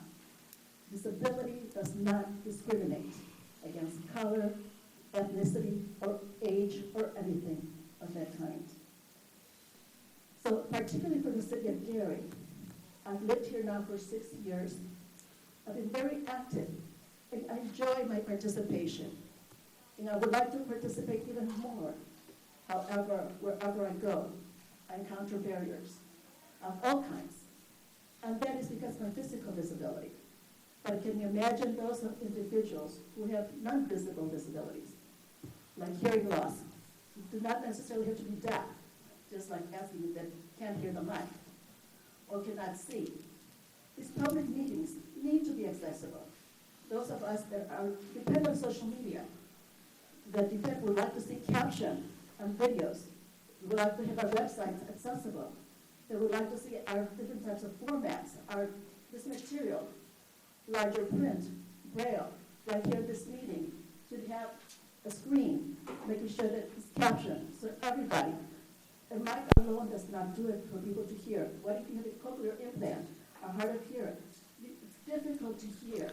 Disability does not discriminate against color, ethnicity, or age, or anything of that kind. So particularly for the city of Gary, I've lived here now for 6 years. I've been very active, and I enjoy my participation. And I would like to participate even more. However, wherever I go, I encounter barriers of all kinds. And that is because of my physical disability. But can you imagine those individuals who have non-visible disabilities, like hearing loss? You do not necessarily have to be deaf, just like Effie that can't hear the mic or cannot see. These public meetings need to be accessible. Those of us that depend on social media, that would like to see caption and videos, would like to have our websites accessible, that would like to see our different types of formats, this material, larger print, braille, like here this meeting, should have a screen, making sure that it's captioned, so everybody, a mic alone does not do it for people to hear. What if you have a cochlear implant, or hard of hearing? It's difficult to hear.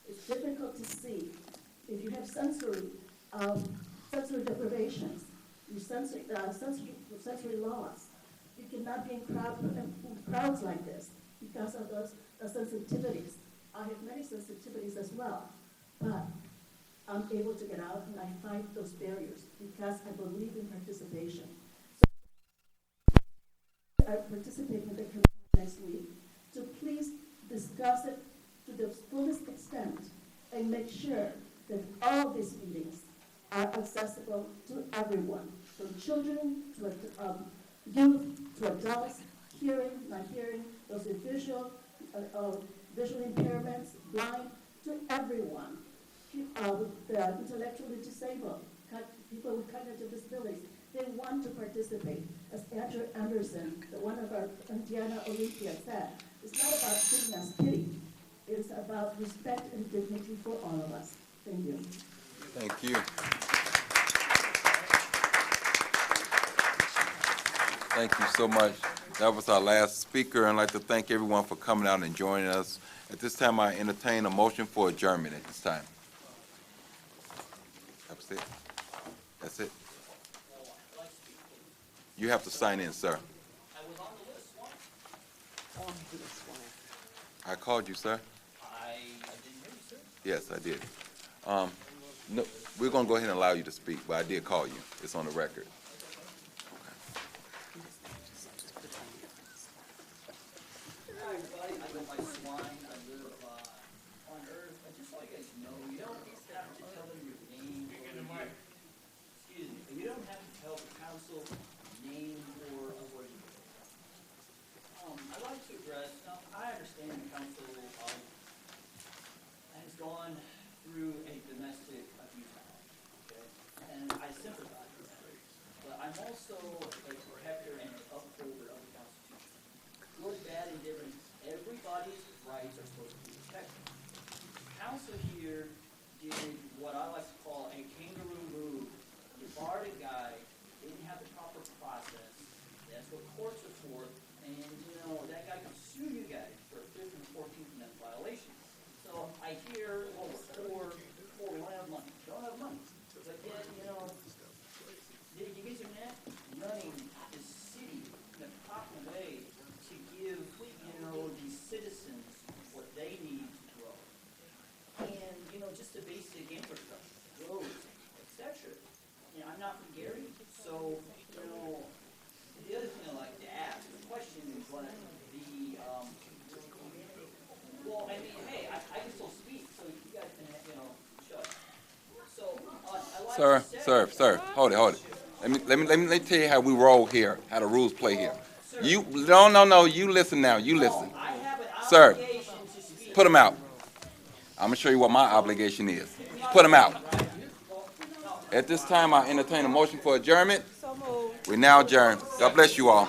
It's difficult to see. If you have sensory deprivations, your sensory loss, you cannot be in crowds like this because of those sensitivities. I have many sensitivities as well, but I'm able to get out and I fight those barriers because I believe in participation. So I participate in the committee next week to please discuss it to the fullest extent and make sure that all these meetings are accessible to everyone, from children to youth to adults, hearing, not hearing, those with visual impairments, blind, to everyone, the intellectually disabled, people with cognitive disabilities. They want to participate. As Andrew Anderson, one of our Indiana Olympians said, it's not about giving us pity. It is about respect and dignity for all of us. Thank you. Thank you. Thank you so much. That was our last speaker. I'd like to thank everyone for coming out and joining us. At this time, I entertain a motion for adjournment at this time. That's it. That's it. You have to sign in, sir. I called you, sir. I didn't hear you, sir. Yes, I did. No, we're going to go ahead and allow you to speak, but I did call you. It's on the record. everybody. I go by Swine. I live on Earth. I just want you guys to know, you don't have to tell them your name. Excuse me. You don't have to tell the council name or where you live. I'd like to address, now, I understand the council has gone through a domestic abuse, okay? And I sympathize with that. But I'm also a protector and an upholder of the Constitution. Good, bad, and different, everybody's rights are supposed to be protected. The council here did what I like to call a kangaroo move. You barred a guy, didn't have the proper process. That's what courts are for. And, you know, that guy could sue you guys for a 5th and 14th Amendment violation. So I hear, well, we don't have money. Don't have money. But yet, you know, you guys are not running the city in a proper way to give, you know, these citizens what they need to grow. And, you know, just the basic infrastructure, roads, et cetera. You know, I'm not from Gary, so, you know, the other thing I like to ask, the question is what well, I mean, hey, I can still speak, so you guys can, you know, shut. So, I like to say. Sir, hold it. Let me tell you how we roll here, how the rules play here. No, you listen now, you listen. I have an Sir, obligation to speak. put him out. I'm gonna show you what my obligation is. Put him out. At this time, I entertain a motion for adjournment. So moved. We now adjourn. God bless you all.